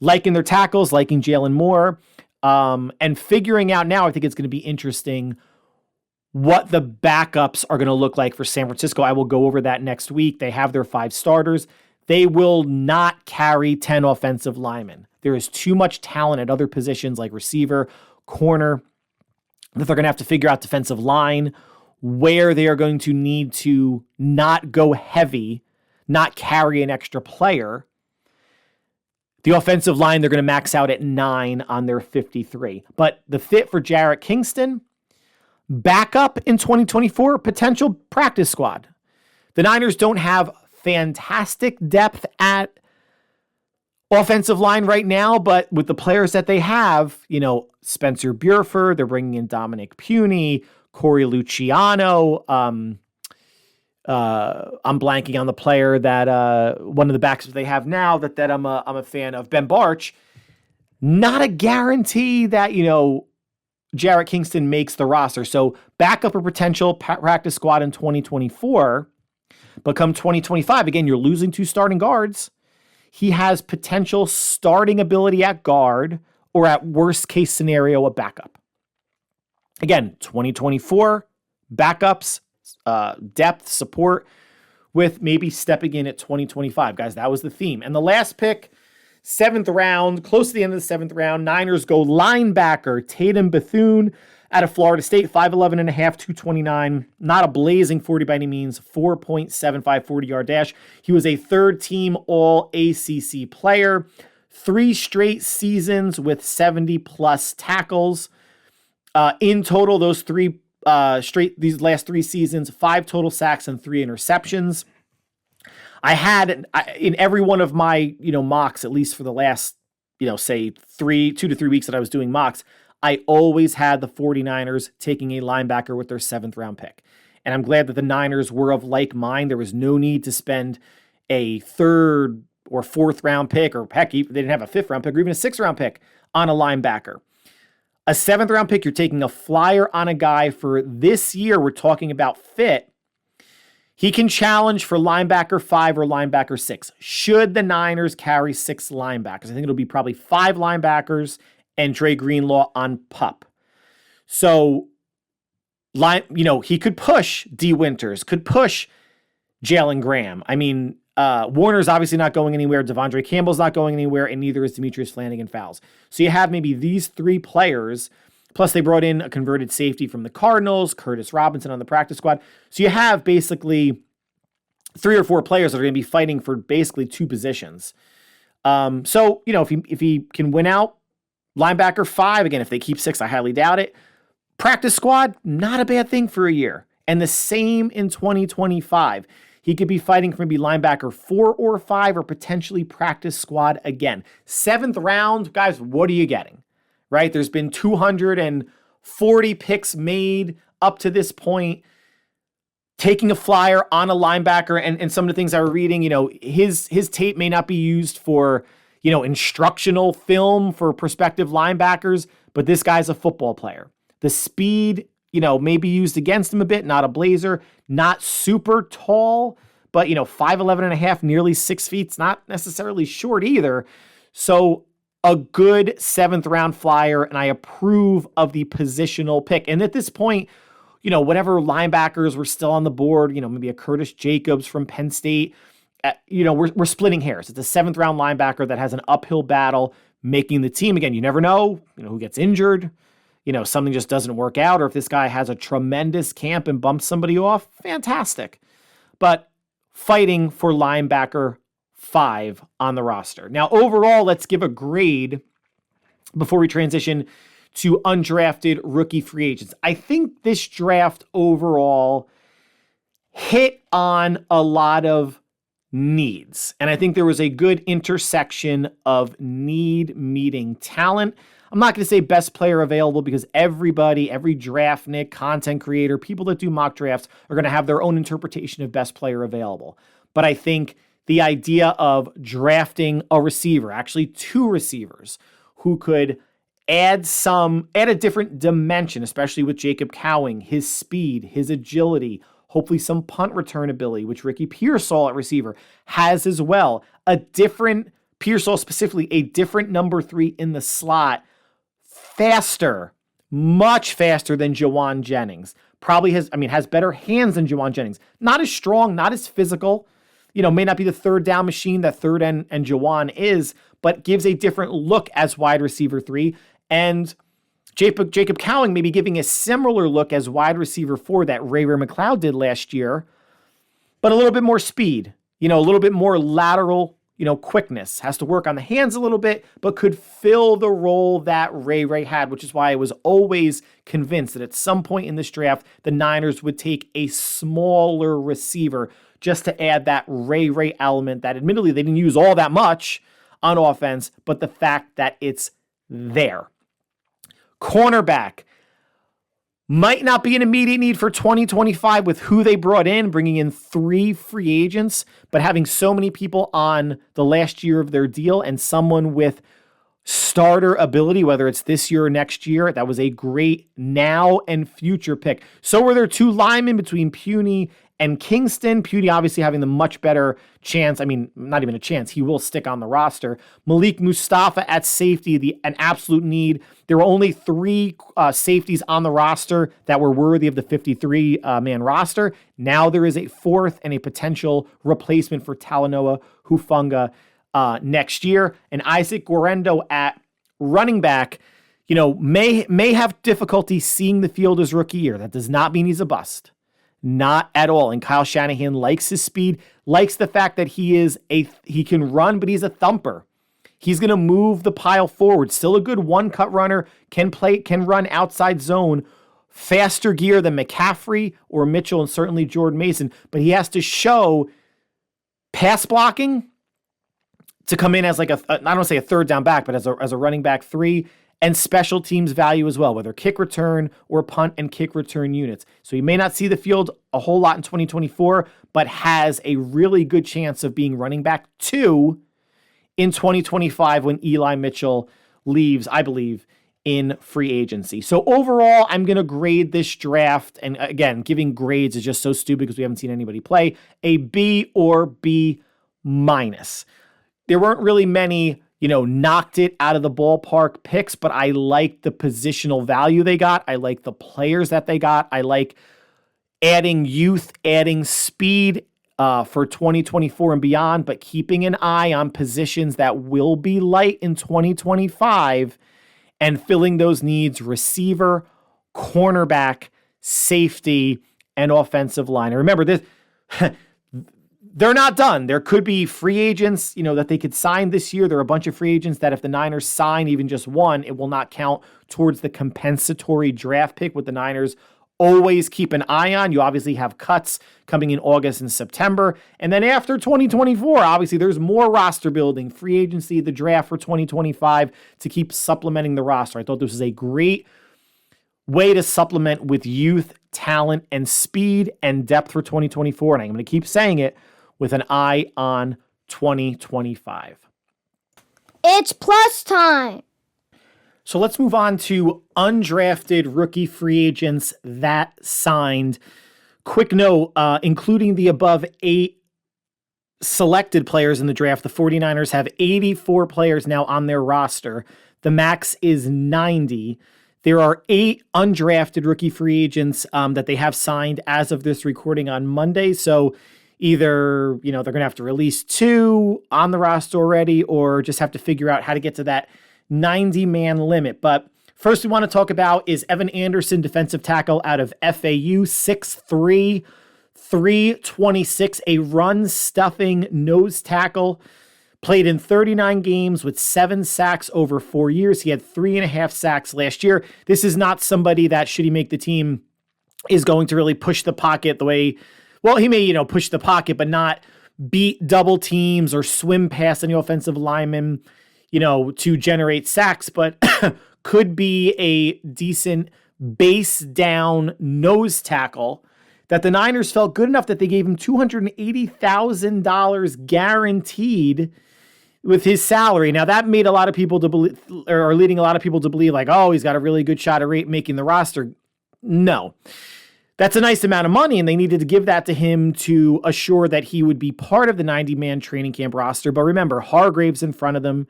liking their tackles, liking Jalen Moore, and figuring out now. I think it's going to be interesting what the backups are going to look like for San Francisco. I will go over that next week. They have their 5 starters. They will not carry 10 offensive linemen. There is too much talent at other positions like receiver, corner, that they're going to have to figure out defensive line, where they are going to need to not go heavy, not carry an extra player. The offensive line, they're going to max out at 9 on their 53. But the fit for Jarrett Kingston, backup in 2024, potential practice squad. The Niners don't have fantastic depth at offensive line right now, but with the players that they have, Spencer Burford, they're bringing in Dominic Puny, Corey Luciano. I'm blanking on the player that one of the backs they have now that I'm a fan of, Ben Barch. Not a guarantee that Jarrett Kingston makes the roster. So backup or potential practice squad in 2024, but come 2025, again, you're losing 2 starting guards. He has potential starting ability at guard, or at worst case scenario, a backup. Again, 2024, backups, depth, support, with maybe stepping in at 2025. Guys, that was the theme. And the last pick, 7th round, close to the end of the 7th round, Niners go linebacker Tatum Bethune out of Florida State, 5'11 and a half, 229. Not a blazing 40 by any means, 4.75 40-yard dash. He was a 3rd-team All-ACC player, 3 straight seasons with 70-plus tackles. In total, these last 3 seasons, 5 total sacks and 3 interceptions. I had in every one of my, mocks, at least for the last, say 2 to 3 weeks that I was doing mocks, I always had the 49ers taking a linebacker with their 7th round pick. And I'm glad that the Niners were of like mind. There was no need to spend a 3rd or 4th round pick, or heck, they didn't have a 5th round pick or even a 6th round pick on a linebacker. A 7th round pick, you're taking a flyer on a guy for this year. We're talking about fit. He can challenge for linebacker 5 or linebacker 6. Should the Niners carry 6 linebackers? I think it'll be probably 5 linebackers and Dre Greenlaw on PUP. So, he could push D. Winters, could push Jalen Graham. I mean, Warner's obviously not going anywhere. Devondre Campbell's not going anywhere, and neither is Demetrius Flanagan-Fowles. So you have maybe these 3 players. Plus, they brought in a converted safety from the Cardinals, Curtis Robinson on the practice squad. So you have basically 3 or 4 players that are going to be fighting for basically 2 positions. If he can win out linebacker 5, again, if they keep 6, I highly doubt it. Practice squad, not a bad thing for a year. And the same in 2025. He could be fighting for maybe linebacker 4 or 5 or potentially practice squad again. 7th round, guys, what are you getting? Right? There's been 240 picks made up to this point. Taking a flyer on a linebacker and some of the things I were reading, his tape may not be used for, instructional film for prospective linebackers, but this guy's a football player. The speed, may be used against him a bit, not a blazer, not super tall, but, 5'11 and a half, nearly 6 feet. It's not necessarily short either. So a good 7th round flyer, and I approve of the positional pick. And at this point, whatever linebackers were still on the board, maybe a Curtis Jacobs from Penn State, we're splitting hairs. It's a 7th round linebacker that has an uphill battle making the team. Again, you never know, who gets injured, something just doesn't work out, or if this guy has a tremendous camp and bumps somebody off, fantastic. But fighting for linebacker 5 on the roster. Now, overall, let's give a grade before we transition to undrafted rookie free agents. I think this draft overall hit on a lot of needs. And I think there was a good intersection of need meeting talent. I'm not going to say best player available because everybody, every draftnik, content creator, people that do mock drafts are going to have their own interpretation of best player available. But I think the idea of drafting a receiver, actually 2 receivers, who could add a different dimension, especially with Jacob Cowing, his speed, his agility, hopefully some punt return ability, which Ricky Pearsall at receiver has as well. Pearsall specifically, a different number 3 in the slot, faster, much faster than Jawan Jennings. Probably has better hands than Jawan Jennings. Not as strong, not as physical. May not be the 3rd down machine that 3rd and Jawan is, but gives a different look as wide receiver 3. And Jacob Cowing may be giving a similar look as wide receiver 4 that Ray McLeod did last year, but a little bit more speed, a little bit more lateral, quickness. Has to work on the hands a little bit, but could fill the role that Ray had, which is why I was always convinced that at some point in this draft, the Niners would take a smaller receiver just to add that Ray element that admittedly they didn't use all that much on offense, but the fact that it's there. Cornerback might not be an immediate need for 2025 with who they brought in, bringing in 3 free agents, but having so many people on the last year of their deal and someone with starter ability, whether it's this year or next year, that was a great now and future pick. So were there 2 linemen between Puny and Kingston. Puny obviously having the much better chance. I mean, not even a chance. He will stick on the roster. Malik Mustafa at safety, an absolute need. There were only 3 safeties on the roster that were worthy of the 53-man roster. Now there is a 4th and a potential replacement for Talanoa Hufanga next year. And Isaac Guerrero at running back, may have difficulty seeing the field his rookie year. That does not mean he's a bust. Not at all. And Kyle Shanahan likes his speed, likes the fact that he can run, but he's a thumper. He's going to move the pile forward. Still a good one-cut runner, can run outside zone, faster gear than McCaffrey or Mitchell and certainly Jordan Mason, but he has to show pass blocking to come in as I don't want to say a 3rd down back, but as a running back 3, and special teams value as well, whether kick return or punt and kick return units. So he may not see the field a whole lot in 2024, but has a really good chance of being running back 2 in 2025 when Eli Mitchell leaves, I believe, in free agency. So overall, I'm going to grade this draft. And again, giving grades is just so stupid because we haven't seen anybody play. A B or B minus. There weren't really many, knocked it out of the ballpark picks, but I like the positional value they got. I like the players that they got. I like adding youth, adding speed for 2024 and beyond, but keeping an eye on positions that will be light in 2025 and filling those needs: receiver, cornerback, safety, and offensive line. And remember this, they're not done. There could be free agents, that they could sign this year. There are a bunch of free agents that if the Niners sign even just one, it will not count towards the compensatory draft pick with the Niners. Always keep an eye on. You obviously have cuts coming in August and September. And then after 2024, obviously there's more roster building, free agency, the draft for 2025 to keep supplementing the roster. I thought this was a great way to supplement with youth, talent, and speed and depth for 2024. And I'm going to keep saying it with an eye on 2025. It's plus time. So let's move on to undrafted rookie free agents that signed. Quick note, including the above 8 selected players in the draft, the 49ers have 84 players now on their roster. The max is 90. There are 8 undrafted rookie free agents that they have signed as of this recording on Monday. So either, they're going to have to release 2 on the roster already or just have to figure out how to get to that 90-man limit. But first we want to talk about is Evan Anderson, defensive tackle out of FAU, 6'3", 326, a run-stuffing nose tackle. Played in 39 games with 7 sacks over 4 years. He had 3.5 sacks last year. This is not somebody that, should he make the team, is going to really push the pocket the way, well, he may, push the pocket, but not beat double teams or swim past any offensive linemen, to generate sacks, but could be a decent base down nose tackle that the Niners felt good enough that they gave him $280,000 guaranteed with his salary. Now that made a lot of people to believe, or leading a lot of people to believe like, oh, he's got a really good shot at making the roster. No. That's a nice amount of money, and they needed to give that to him to assure that he would be part of the 90-man training camp roster. But remember, Hargrave's in front of him,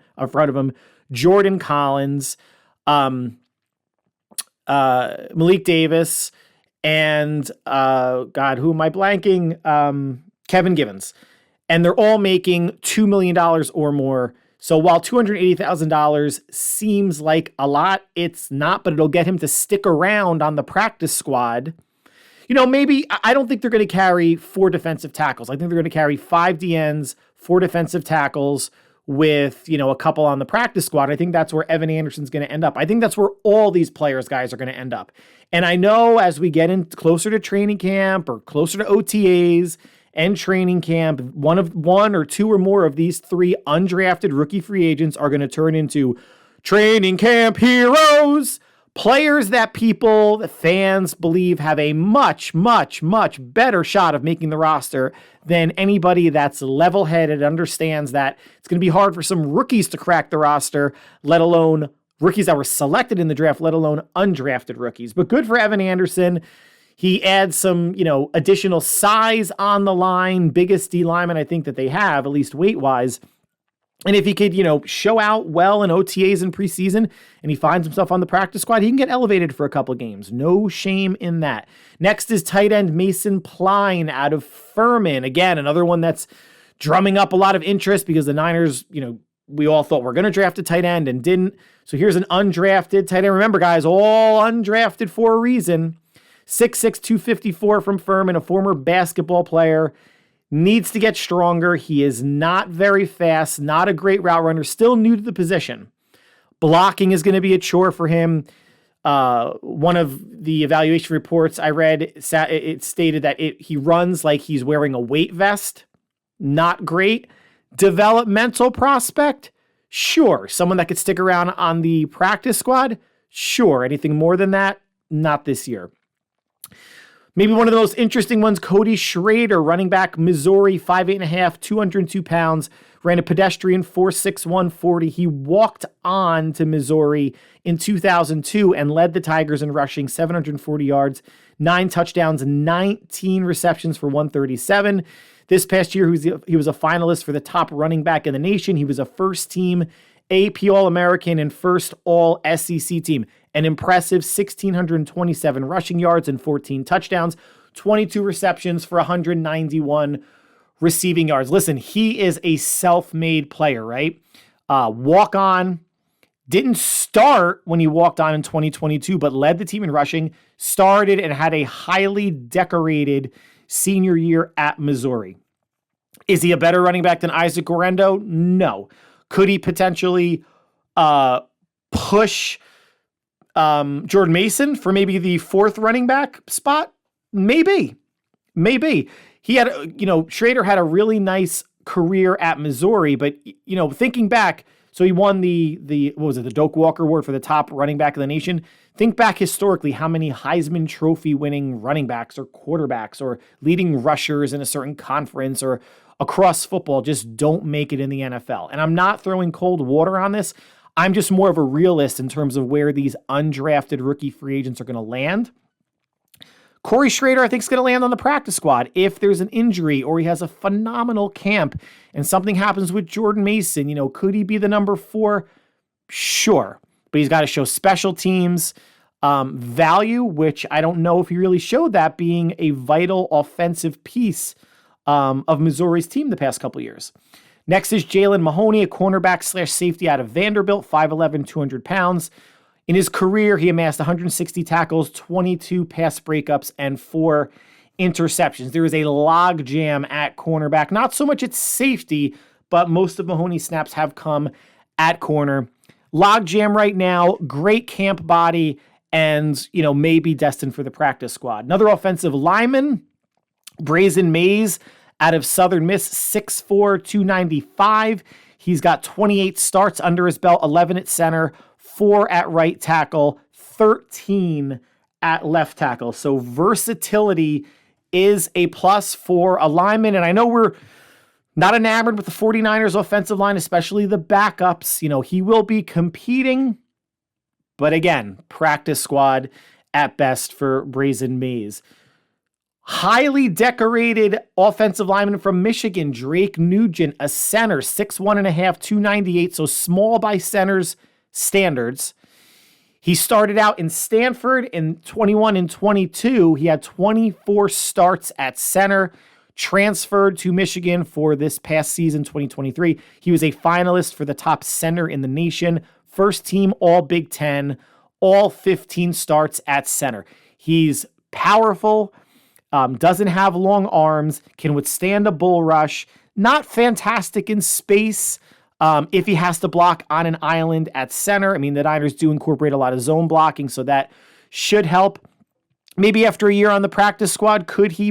Jordan Collins, Malik Davis, and God, who am I blanking? Kevin Givens. And they're all making $2 million or more. So while $280,000 seems like a lot, it's not, but it'll get him to stick around on the practice squad. Maybe, I don't think they're going to carry 4 defensive tackles. I think they're going to carry 5 DNs, 4 defensive tackles with, a couple on the practice squad. I think that's where Evan Anderson's going to end up. I think that's where all these guys are going to end up. And I know as we get in closer to training camp or closer to OTAs and training camp, one or 2 or more of these 3 undrafted rookie free agents are going to turn into training camp heroes. Players that the fans believe have a much, much, much better shot of making the roster than anybody that's level-headed, understands that it's going to be hard for some rookies to crack the roster, let alone rookies that were selected in the draft, let alone undrafted rookies. But good for Evan Anderson. He adds some, additional size on the line, biggest D lineman I think that they have, at least weight-wise. And if he could, show out well in OTAs in preseason and he finds himself on the practice squad, he can get elevated for a couple of games. No shame in that. Next is tight end Mason Pline out of Furman. Again, another one that's drumming up a lot of interest because the Niners, we all thought we're going to draft a tight end and didn't. So here's an undrafted tight end. Remember, guys, all undrafted for a reason. 6'6", 254 from Furman, a former basketball player. Needs to get stronger. He is not very fast, not a great route runner, still new to the position. Blocking is going to be a chore for him. One of the evaluation reports I read, it stated that he runs like he's wearing a weight vest. Not great. Developmental prospect? Sure. Someone that could stick around on the practice squad? Sure. Anything more than that? Not this year. Maybe one of the most interesting ones, Cody Schrader, running back, Missouri, 5'8.5", 202 pounds, ran a pedestrian 4.61 40. He walked on to Missouri in 2002 and led the Tigers in rushing, 740 yards, 9 touchdowns, 19 receptions for 137. This past year, he was a finalist for the top running back in the nation. He was a first-team AP All-American and first All-SEC team. An impressive 1,627 rushing yards and 14 touchdowns, 22 receptions for 191 receiving yards. Listen, he is a self-made player, right? Walk on, didn't start when he walked on in 2022, but led the team in rushing, started and had a highly decorated senior year at Missouri. Is he a better running back than Isaac Guerrero? No. Could he potentially push Jordan Mason for maybe the 4th running back spot? Maybe. He had, Schrader had a really nice career at Missouri, but, thinking back, so he won the Doak Walker Award for the top running back of the nation. Think back historically how many Heisman Trophy winning running backs or quarterbacks or leading rushers in a certain conference or across football just don't make it in the NFL. And I'm not throwing cold water on this. I'm just more of a realist in terms of where these undrafted rookie free agents are going to land. Corey Schrader, I think, is going to land on the practice squad. If there's an injury or he has a phenomenal camp and something happens with Jordan Mason, could he be the number 4? Sure. But he's got to show special teams value, which I don't know if he really showed that, being a vital offensive piece of Missouri's team the past couple years. Next is Jalen Mahoney, a cornerback / safety out of Vanderbilt, 5'11", 200 pounds. In his career, he amassed 160 tackles, 22 pass breakups, and 4 interceptions. There is a log jam at cornerback, not so much at safety, but most of Mahoney's snaps have come at corner. Log jam right now, great camp body, and, maybe destined for the practice squad. Another offensive lineman, Brazen Mays, out of Southern Miss, 6'4", 295. He's got 28 starts under his belt, 11 at center, 4 at right tackle, 13 at left tackle. So versatility is a plus for a lineman. And I know we're not enamored with the 49ers offensive line, especially the backups. He will be competing. But again, practice squad at best for Brazen Mays. Highly decorated offensive lineman from Michigan, Drake Nugent, a center, 6'1.5", 298, so small by center's standards. He started out in Stanford in 21 and 22. He had 24 starts at center, transferred to Michigan for this past season, 2023. He was a finalist for the top center in the nation, first team All Big Ten, all 15 starts at center. He's powerful, doesn't have long arms, can withstand a bull rush, not fantastic in space if he has to block on an island at center. I mean, the Niners do incorporate a lot of zone blocking, so that should help. Maybe after a year on the practice squad, could he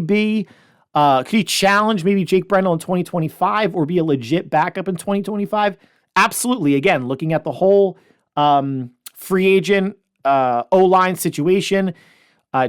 challenge maybe Jake Brendel in 2025 or be a legit backup in 2025? Absolutely. Again, looking at the whole free agent O-line situation,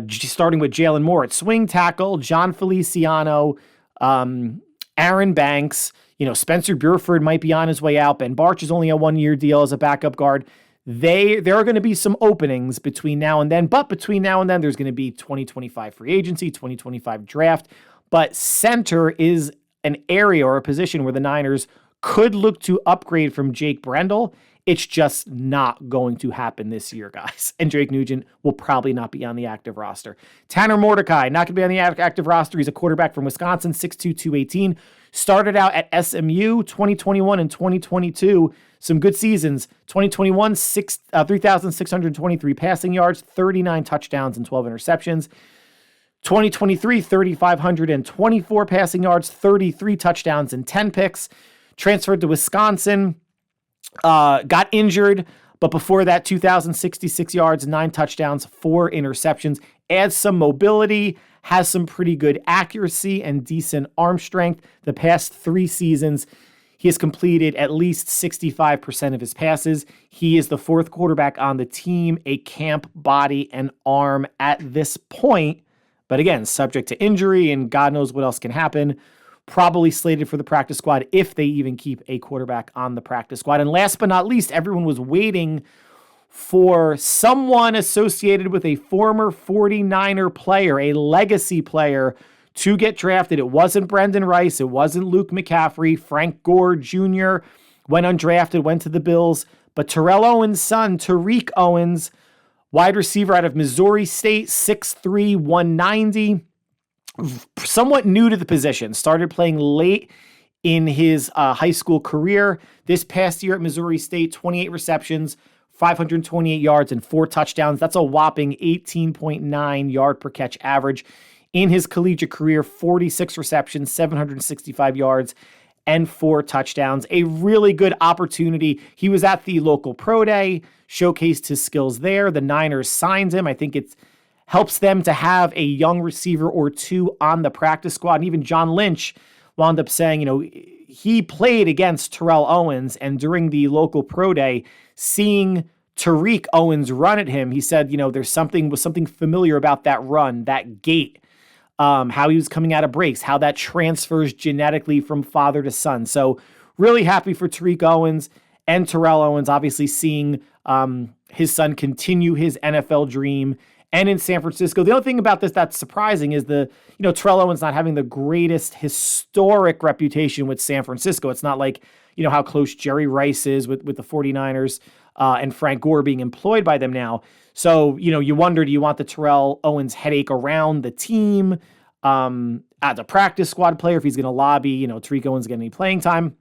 starting with Jalen Moore at swing tackle, John Feliciano, Aaron Banks, Spencer Burford might be on his way out. Ben Barch is only a 1-year deal as a backup guard. There are going to be some openings between now and then, but between now and then, there's going to be 2025 free agency, 2025 draft. But center is an area or a position where the Niners could look to upgrade from Jake Brendel. It's just not going to happen this year, guys. And Drake Nugent will probably not be on the active roster. Tanner Mordecai, not going to be on the active roster. He's a quarterback from Wisconsin, 6'2", 218. Started out at SMU 2021 and 2022. Some good seasons. 2021, 3,623 passing yards, 39 touchdowns, and 12 interceptions. 2023, 3,524 passing yards, 33 touchdowns, and 10 picks. Transferred to Wisconsin. Got injured, but before that, 2,066 yards, 9 touchdowns, 4 interceptions. Adds some mobility, has some pretty good accuracy and decent arm strength. The past 3 seasons, he has completed at least 65% of his passes. He is the 4th quarterback on the team, a camp body and arm at this point. But again, subject to injury and God knows what else can happen. Probably slated for the practice squad if they even keep a quarterback on the practice squad. And last but not least, everyone was waiting for someone associated with a former 49er player, a legacy player, to get drafted. It wasn't Brendan Rice. It wasn't Luke McCaffrey. Frank Gore Jr. went undrafted, went to the Bills. But Terrell Owens' son, Tariq Owens, wide receiver out of Missouri State, 6'3", 190. Somewhat new to the position. Started playing late in his high school career. This past year at Missouri State, 28 receptions, 528 yards, and 4 touchdowns. That's a whopping 18.9 yard per catch average. In his collegiate career, 46 receptions, 765 yards, and 4 touchdowns. A really good opportunity. He was at the local pro day, showcased his skills there. The Niners signed him. I think it helps them to have a young receiver or two on the practice squad. And even John Lynch wound up saying, he played against Terrell Owens, and during the local pro day, seeing Tariq Owens run at him, he said, there's something familiar about that run, that gait, how he was coming out of breaks, how that transfers genetically from father to son. So really happy for Tariq Owens and Terrell Owens, obviously seeing his son continue his NFL dream. And in San Francisco, the only thing about this that's surprising is Terrell Owens not having the greatest historic reputation with San Francisco. It's not like, how close Jerry Rice is with the 49ers and Frank Gore being employed by them now. So, you wonder, do you want the Terrell Owens headache around the team as a practice squad player if he's going to lobby, Tariq Owens getting any playing time?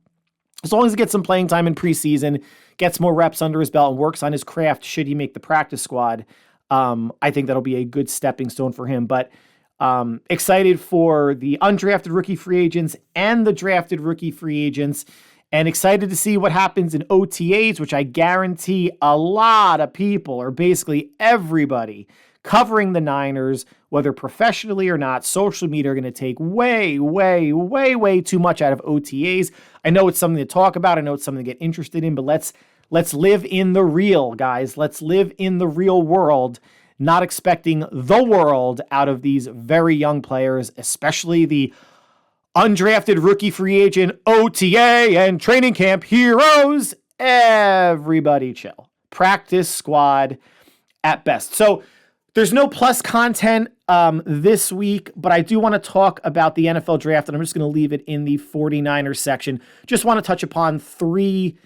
As long as he gets some playing time in preseason, gets more reps under his belt, and works on his craft should he make the practice squad, I think that'll be a good stepping stone for him. But excited for the undrafted rookie free agents and the drafted rookie free agents, and excited to see what happens in OTAs, which I guarantee a lot of people, or basically everybody covering the Niners, whether professionally or not, social media are going to take way, way, way, way too much out of OTAs. I know it's something to talk about. I know it's something to get interested in, but let's live in the real, guys. Let's live in the real world, not expecting the world out of these very young players, especially the undrafted rookie free agent, OTA, and training camp heroes. Everybody chill. Practice squad at best. So there's no plus content this week, but I do want to talk about the NFL draft, and I'm just going to leave it in the 49ers section. Just want to touch upon 3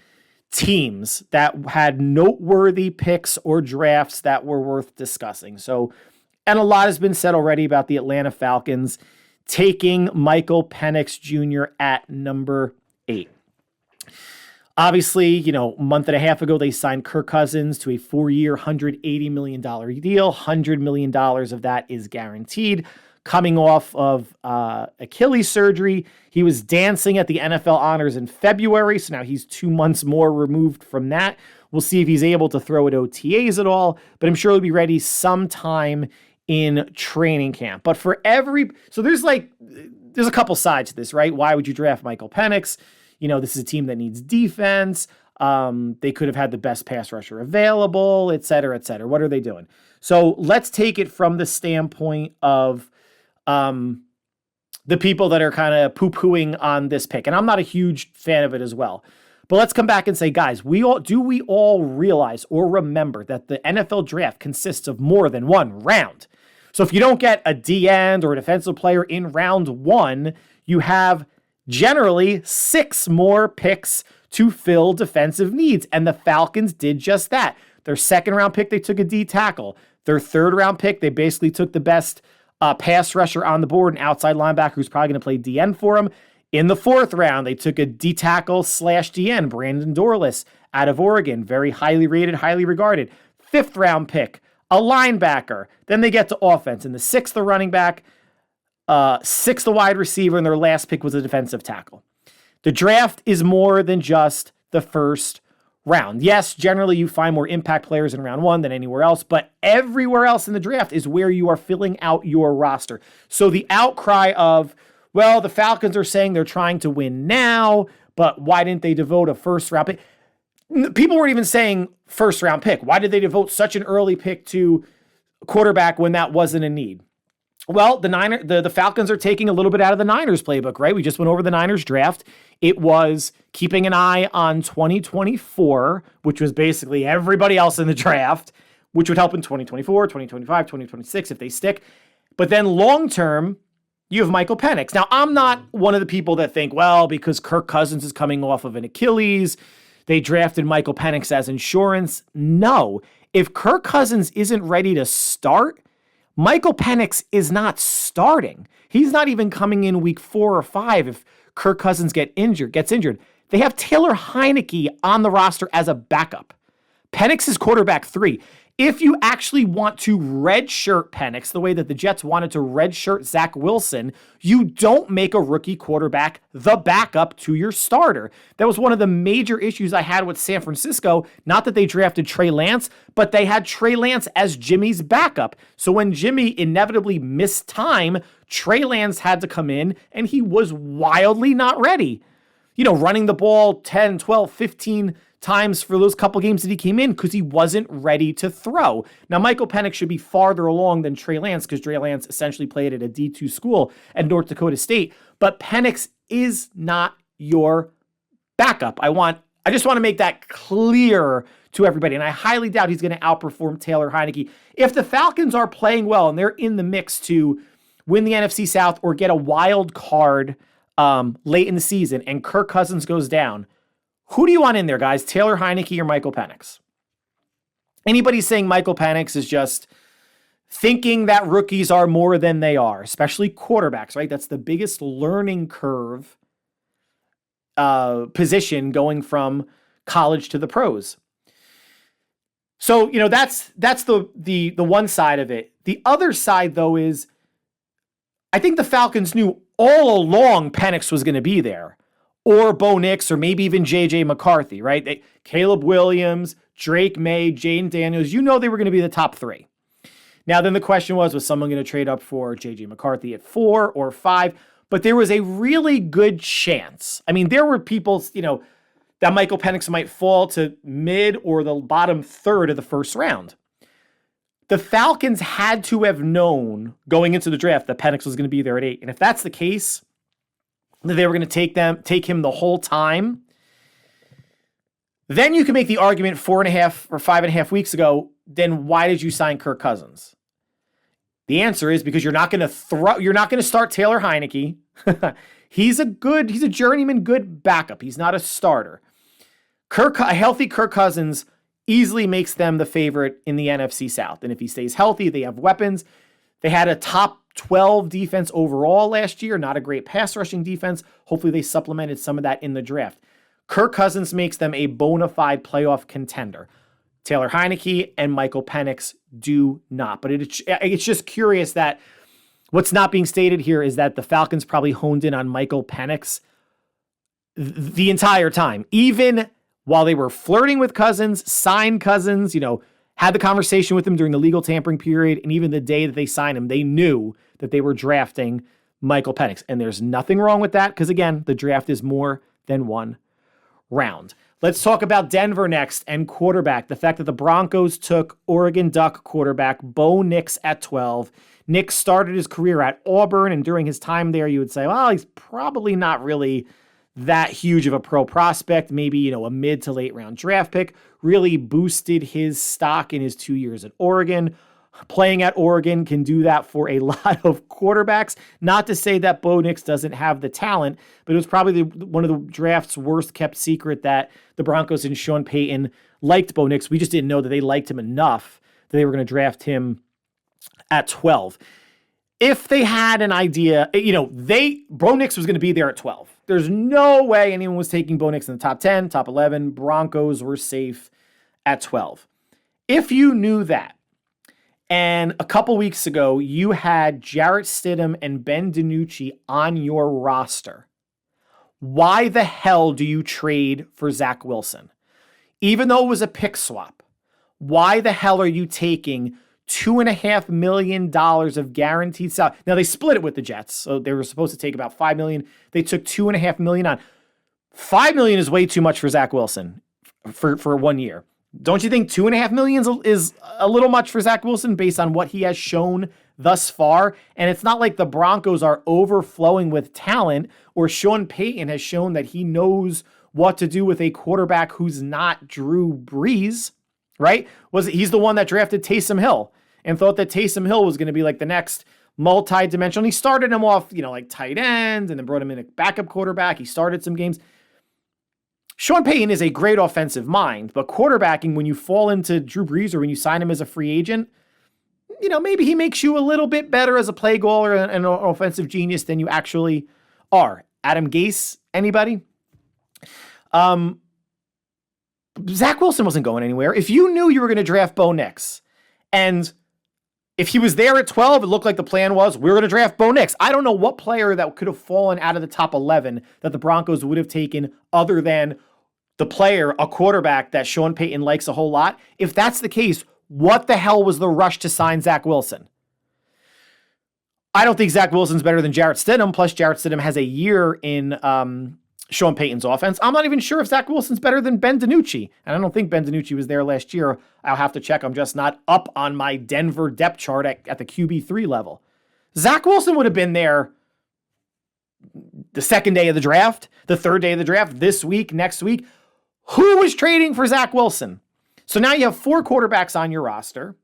teams that had noteworthy picks or drafts that were worth discussing. So, and a lot has been said already about the Atlanta Falcons taking Michael Penix Jr. at number 8. Obviously, a month and a half ago, they signed Kirk Cousins to a 4-year, $180 million deal. $100 million of that is guaranteed. Coming off of Achilles surgery, he was dancing at the NFL honors in February, so now he's 2 months more removed from that. We'll see if he's able to throw at OTAs at all, but I'm sure he'll be ready sometime in training camp. But so there's a couple sides to this, right? Why would you draft Michael Penix? This is a team that needs defense. They could have had the best pass rusher available, et cetera, et cetera. What are they doing? So let's take it from the standpoint of the people that are kind of poo-pooing on this pick. And I'm not a huge fan of it as well. But let's come back and say, guys, we all realize or remember that the NFL draft consists of more than one round. So if you don't get a D-end or a defensive player in round 1, you have generally 6 more picks to fill defensive needs. And the Falcons did just that. Their 2nd round pick, they took a D tackle. Their 3rd round pick, they basically took the best pass rusher on the board, an outside linebacker who's probably going to play D-end for him. In the 4th round, they took a D tackle / D-end, Brandon Dorlus out of Oregon, very highly rated, highly regarded. 5th round pick, a linebacker. Then they get to offense. In the 6th, the running back, 6th, the wide receiver, and their last pick was a defensive tackle. The draft is more than just the first round. Yes, generally you find more impact players in round 1 than anywhere else, but everywhere else in the draft is where you are filling out your roster. So the outcry of, well, the Falcons are saying they're trying to win now, but why didn't they devote a 1st round pick? People weren't even saying 1st round pick. Why did they devote such an early pick to quarterback when that wasn't a need? Well, the Falcons are taking a little bit out of the Niners playbook, right? We just went over the Niners draft. It was keeping an eye on 2024, which was basically everybody else in the draft, which would help in 2024, 2025, 2026 if they stick. But then long term, you have Michael Penix. Now, I'm not one of the people that think, well, because Kirk Cousins is coming off of an Achilles, they drafted Michael Penix as insurance. No. If Kirk Cousins isn't ready to start, Michael Penix is not starting. He's not even coming in week 4 or 5 if Kirk Cousins gets injured. They have Taylor Heineke on the roster as a backup. Penix is quarterback 3. If you actually want to redshirt Penix the way that the Jets wanted to redshirt Zach Wilson, you don't make a rookie quarterback the backup to your starter. That was one of the major issues I had with San Francisco. Not that they drafted Trey Lance, but they had Trey Lance as Jimmy's backup. So when Jimmy inevitably missed time, Trey Lance had to come in, and he was wildly not ready. Running the ball 10, 12, 15 times for those couple games that he came in because he wasn't ready to throw. Now, Michael Penix should be farther along than Trey Lance because Trey Lance essentially played at a D2 school at North Dakota State. But Penix is not your backup. I just want to make that clear to everybody. And I highly doubt he's going to outperform Taylor Heineke. If the Falcons are playing well and they're in the mix to win the NFC South or get a wild card late in the season and Kirk Cousins goes down, who do you want in there, guys? Taylor Heineke or Michael Penix? Anybody saying Michael Penix is just thinking that rookies are more than they are, especially quarterbacks, right? That's the biggest learning curve position going from college to the pros. So, that's the one side of it. The other side, though, is I think the Falcons knew all along Penix was going to be there. Or Bo Nix, or maybe even J.J. McCarthy, right? Caleb Williams, Drake May, Jaden Daniels, they were going to be the top 3. Now, then the question was someone going to trade up for J.J. McCarthy at 4 or 5? But there was a really good chance. I mean, there were people, that Michael Penix might fall to mid or the bottom third of the first round. The Falcons had to have known going into the draft that Penix was going to be there at 8. And if that's the case, that they were going to take him the whole time, then you can make the argument 4.5 or 5.5 weeks ago, then why did you sign Kirk Cousins? The answer is because you're not going to start Taylor Heineke. He's a journeyman good backup. He's not a starter. A healthy Kirk Cousins easily makes them the favorite in the NFC South. And if he stays healthy, they have weapons. They had a top 12 defense overall last year, not a great pass rushing defense. Hopefully they supplemented some of that in the draft. Kirk Cousins makes them a bona fide playoff contender. Taylor Heineke and Michael Penix do not. But it's just curious that what's not being stated here is that the Falcons probably honed in on Michael Penix the entire time. Even while they were flirting with Cousins, signed Cousins, had the conversation with him during the legal tampering period, and even the day that they signed him, they knew that they were drafting Michael Penix. And there's nothing wrong with that because, again, the draft is more than one round. Let's talk about Denver next and quarterback. The fact that the Broncos took Oregon Duck quarterback Bo Nix at 12. Nix started his career at Auburn, and during his time there, you would say, well, he's probably not really that huge of a pro prospect, maybe, a mid to late round draft pick. Really boosted his stock in his 2 years at Oregon. Playing at Oregon can do that for a lot of quarterbacks. Not to say that Bo Nix doesn't have the talent, but it was probably one of the draft's worst kept secret that the Broncos and Sean Payton liked Bo Nix. We just didn't know that they liked him enough that they were going to draft him at 12. If they had an idea, Bo Nix was going to be there at 12. There's no way anyone was taking Bo Nix in the top 10, top 11. Broncos were safe at 12. If you knew that, and a couple weeks ago, you had Jarrett Stidham and Ben DiNucci on your roster, why the hell do you trade for Zach Wilson? Even though it was a pick swap, why the hell are you taking $2.5 million of guaranteed salary? Now, they split it with the Jets, so they were supposed to take about $5 million. They took $2.5 million on. $5 million is way too much for Zach Wilson for 1 year. Don't you think $2.5 million is a little much for Zach Wilson based on what he has shown thus far. And it's not like the Broncos are overflowing with talent, or Sean Payton has shown that he knows what to do with a quarterback who's not Drew Brees, right? He's the one that drafted Taysom Hill and thought that Taysom Hill was going to be like the next multi-dimensional. He started him off, like tight end, and then brought him in a backup quarterback. He started some games. Sean Payton is a great offensive mind, but quarterbacking, when you fall into Drew Brees or when you sign him as a free agent, maybe he makes you a little bit better as a play caller and an offensive genius than you actually are. Adam Gase, anybody? Zach Wilson wasn't going anywhere. If you knew you were going to draft Bo Nix, and if he was there at 12, it looked like the plan was, we're going to draft Bo Nix. I don't know what player that could have fallen out of the top 11 that the Broncos would have taken other than the player, a quarterback that Sean Payton likes a whole lot. If that's the case, what the hell was the rush to sign Zach Wilson? I don't think Zach Wilson's better than Jarrett Stidham, plus Jarrett Stidham has a year in Sean Payton's offense. I'm not even sure if Zach Wilson's better than Ben DiNucci. And I don't think Ben DiNucci was there last year. I'll have to check. I'm just not up on my Denver depth chart at the QB3 level. Zach Wilson would have been there the second day of the draft, the third day of the draft, this week, next week. Who was trading for Zach Wilson? So now you have 4 quarterbacks on your roster.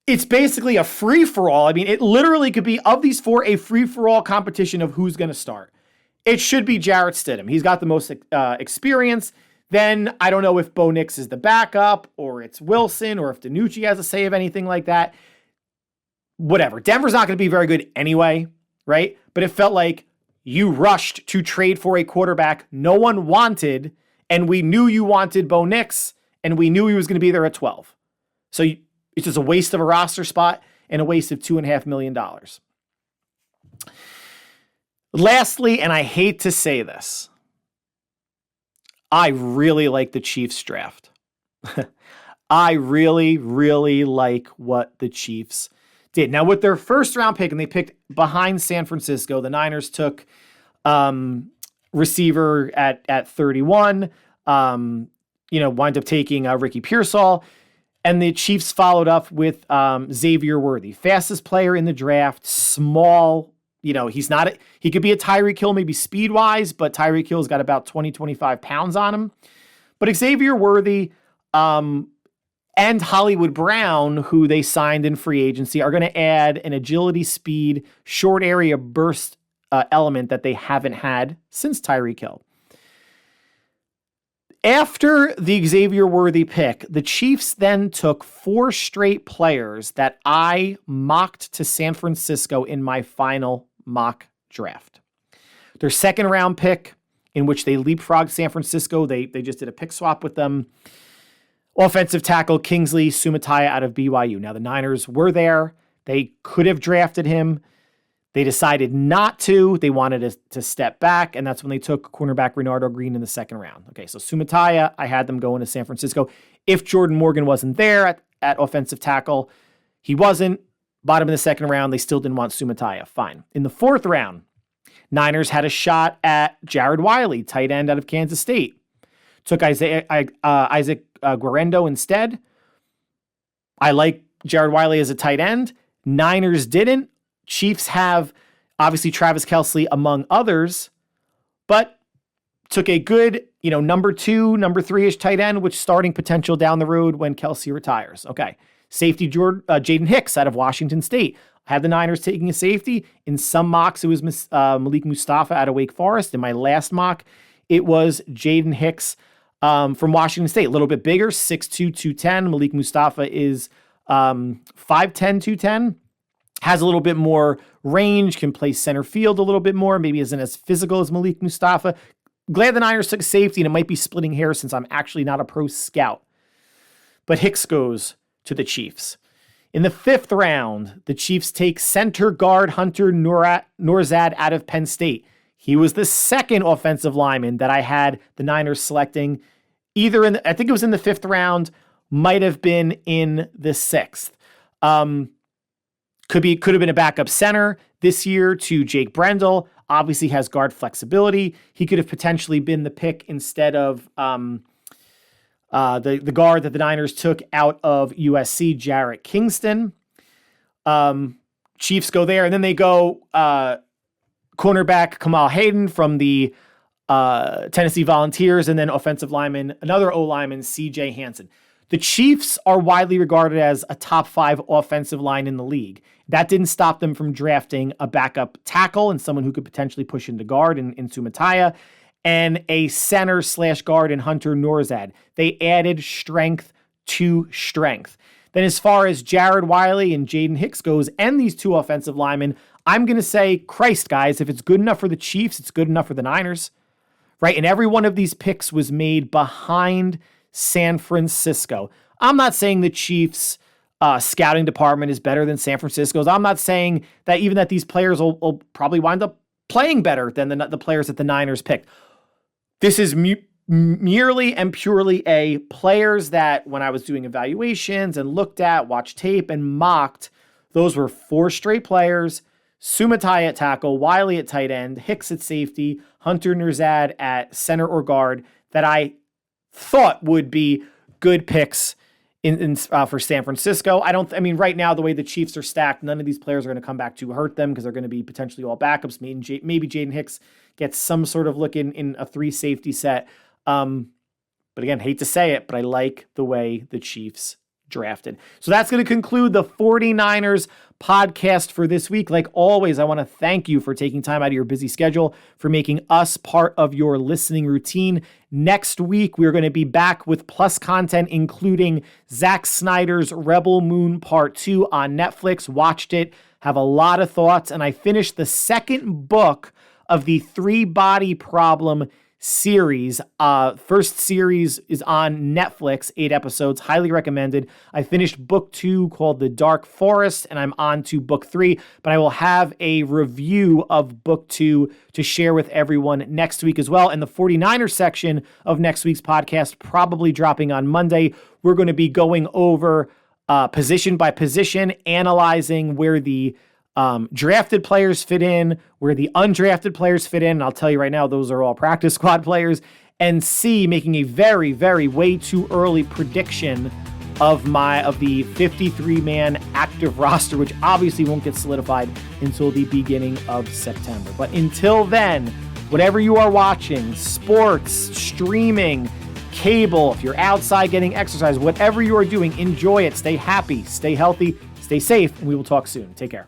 It's basically a free-for-all. I mean, it literally could be, of these 4, a free-for-all competition of who's going to start. It should be Jarrett Stidham. He's got the most experience. Then I don't know if Bo Nix is the backup, or it's Wilson, or if DiNucci has a say of anything like that. Whatever. Denver's not going to be very good anyway, right? But it felt like you rushed to trade for a quarterback no one wanted, and we knew you wanted Bo Nix, and we knew he was going to be there at 12. So it's just a waste of a roster spot and a waste of $2.5 million. Lastly, and I hate to say this, I really like the Chiefs draft. I really, really like what the Chiefs did. Now, with their first round pick, and they picked behind San Francisco, the Niners took receiver at 31, wind up taking Ricky Pearsall, and the Chiefs followed up with Xavier Worthy, fastest player in the draft, small. He could be a Tyreek Hill, maybe speed-wise, but Tyreek Hill's got about 20, 25 pounds on him. But Xavier Worthy and Hollywood Brown, who they signed in free agency, are going to add an agility, speed, short area burst element that they haven't had since Tyreek Hill. After the Xavier Worthy pick, the Chiefs then took 4 straight players that I mocked to San Francisco in my final mock draft. Their second round pick, in which they leapfrogged San Francisco, they just did a pick swap with them. Offensive tackle Kingsley Sumatai out of BYU. Now the Niners were there. They could have drafted him. They decided not to. They wanted to step back, and that's when they took cornerback Renardo Green in the second round. Okay, so Sumatai, I had them going to San Francisco. If Jordan Morgan wasn't there at offensive tackle, he wasn't. Bottom of the second round, they still didn't want Sumatai. Fine. In the fourth round, Niners had a shot at Jared Wiley, tight end out of Kansas State. Took Isaac Guerrero instead. I like Jared Wiley as a tight end. Niners didn't. Chiefs have, obviously, Travis Kelce among others, but took a good, number 2, number 3-ish tight end, with starting potential down the road when Kelce retires. Okay. Safety Jaden Hicks out of Washington State. I had the Niners taking a safety. In some mocks, it was Malik Mustafa out of Wake Forest. In my last mock, it was Jaden Hicks from Washington State. A little bit bigger, 6'2", 210. Malik Mustafa is 5'10", 210. Has a little bit more range, can play center field a little bit more, maybe isn't as physical as Malik Mustafa. Glad the Niners took safety, and it might be splitting hairs since I'm actually not a pro scout. But Hicks goes to the Chiefs. In the 5th round, the Chiefs take center guard Hunter Nourzad out of Penn State. He was the second offensive lineman that I had the Niners selecting either I think it was in the 5th round, might have been in the 6th. Could have been a backup center this year to Jake Brendel. Obviously has guard flexibility. He could have potentially been the pick instead of the guard that the Niners took out of USC, Jarrett Kingston. Chiefs go there, and then they go cornerback Kamal Hayden from the Tennessee Volunteers, and then offensive lineman, another O-lineman, C.J. Hansen. The Chiefs are widely regarded as a top 5 offensive line in the league. That didn't stop them from drafting a backup tackle and someone who could potentially push into guard in Sumataya, and a center/guard in Hunter Nourzad. They added strength to strength. Then as far as Jared Wiley and Jaden Hicks goes, and these 2 offensive linemen, I'm going to say, Christ, guys, if it's good enough for the Chiefs, it's good enough for the Niners, right? And every one of these picks was made behind San Francisco. I'm not saying the Chiefs' scouting department is better than San Francisco's. I'm not saying that even that these players will probably wind up playing better than the players that the Niners picked. This is merely and purely a players that when I was doing evaluations and looked at, watched tape and mocked, those were 4 straight players: Sumatai at tackle, Wiley at tight end, Hicks at safety, Hunter Nourzad at center or guard, that I thought would be good picks for San Francisco. I mean, right now, the way the Chiefs are stacked, none of these players are going to come back to hurt them because they're going to be potentially all backups. Maybe Jaden Hicks gets some sort of look in a 3 safety set. But again, hate to say it, but I like the way the Chiefs drafted. So that's going to conclude the 49ers podcast for this week. Like always, I want to thank you for taking time out of your busy schedule, for making us part of your listening routine. Next week, we're going to be back with plus content, including Zack Snyder's Rebel Moon Part 2 on Netflix. Watched it, have a lot of thoughts, and I finished the 2nd book of the 3-Body Problem series. First series is on Netflix, 8 episodes, highly recommended. I finished book 2 called The Dark Forest, and I'm on to book 3, but I will have a review of book 2 to share with everyone next week as well. And the 49ers section of next week's podcast, probably dropping on Monday, we're going to be going over position by position, analyzing where the drafted players fit in, where the undrafted players fit in. And I'll tell you right now, those are all practice squad players. And C, making a very, very way too early prediction of the 53-man active roster, which obviously won't get solidified until the beginning of September. But until then, whatever you are watching, sports, streaming, cable, if you're outside getting exercise, whatever you are doing, enjoy it. Stay happy, stay healthy, stay safe, and we will talk soon. Take care.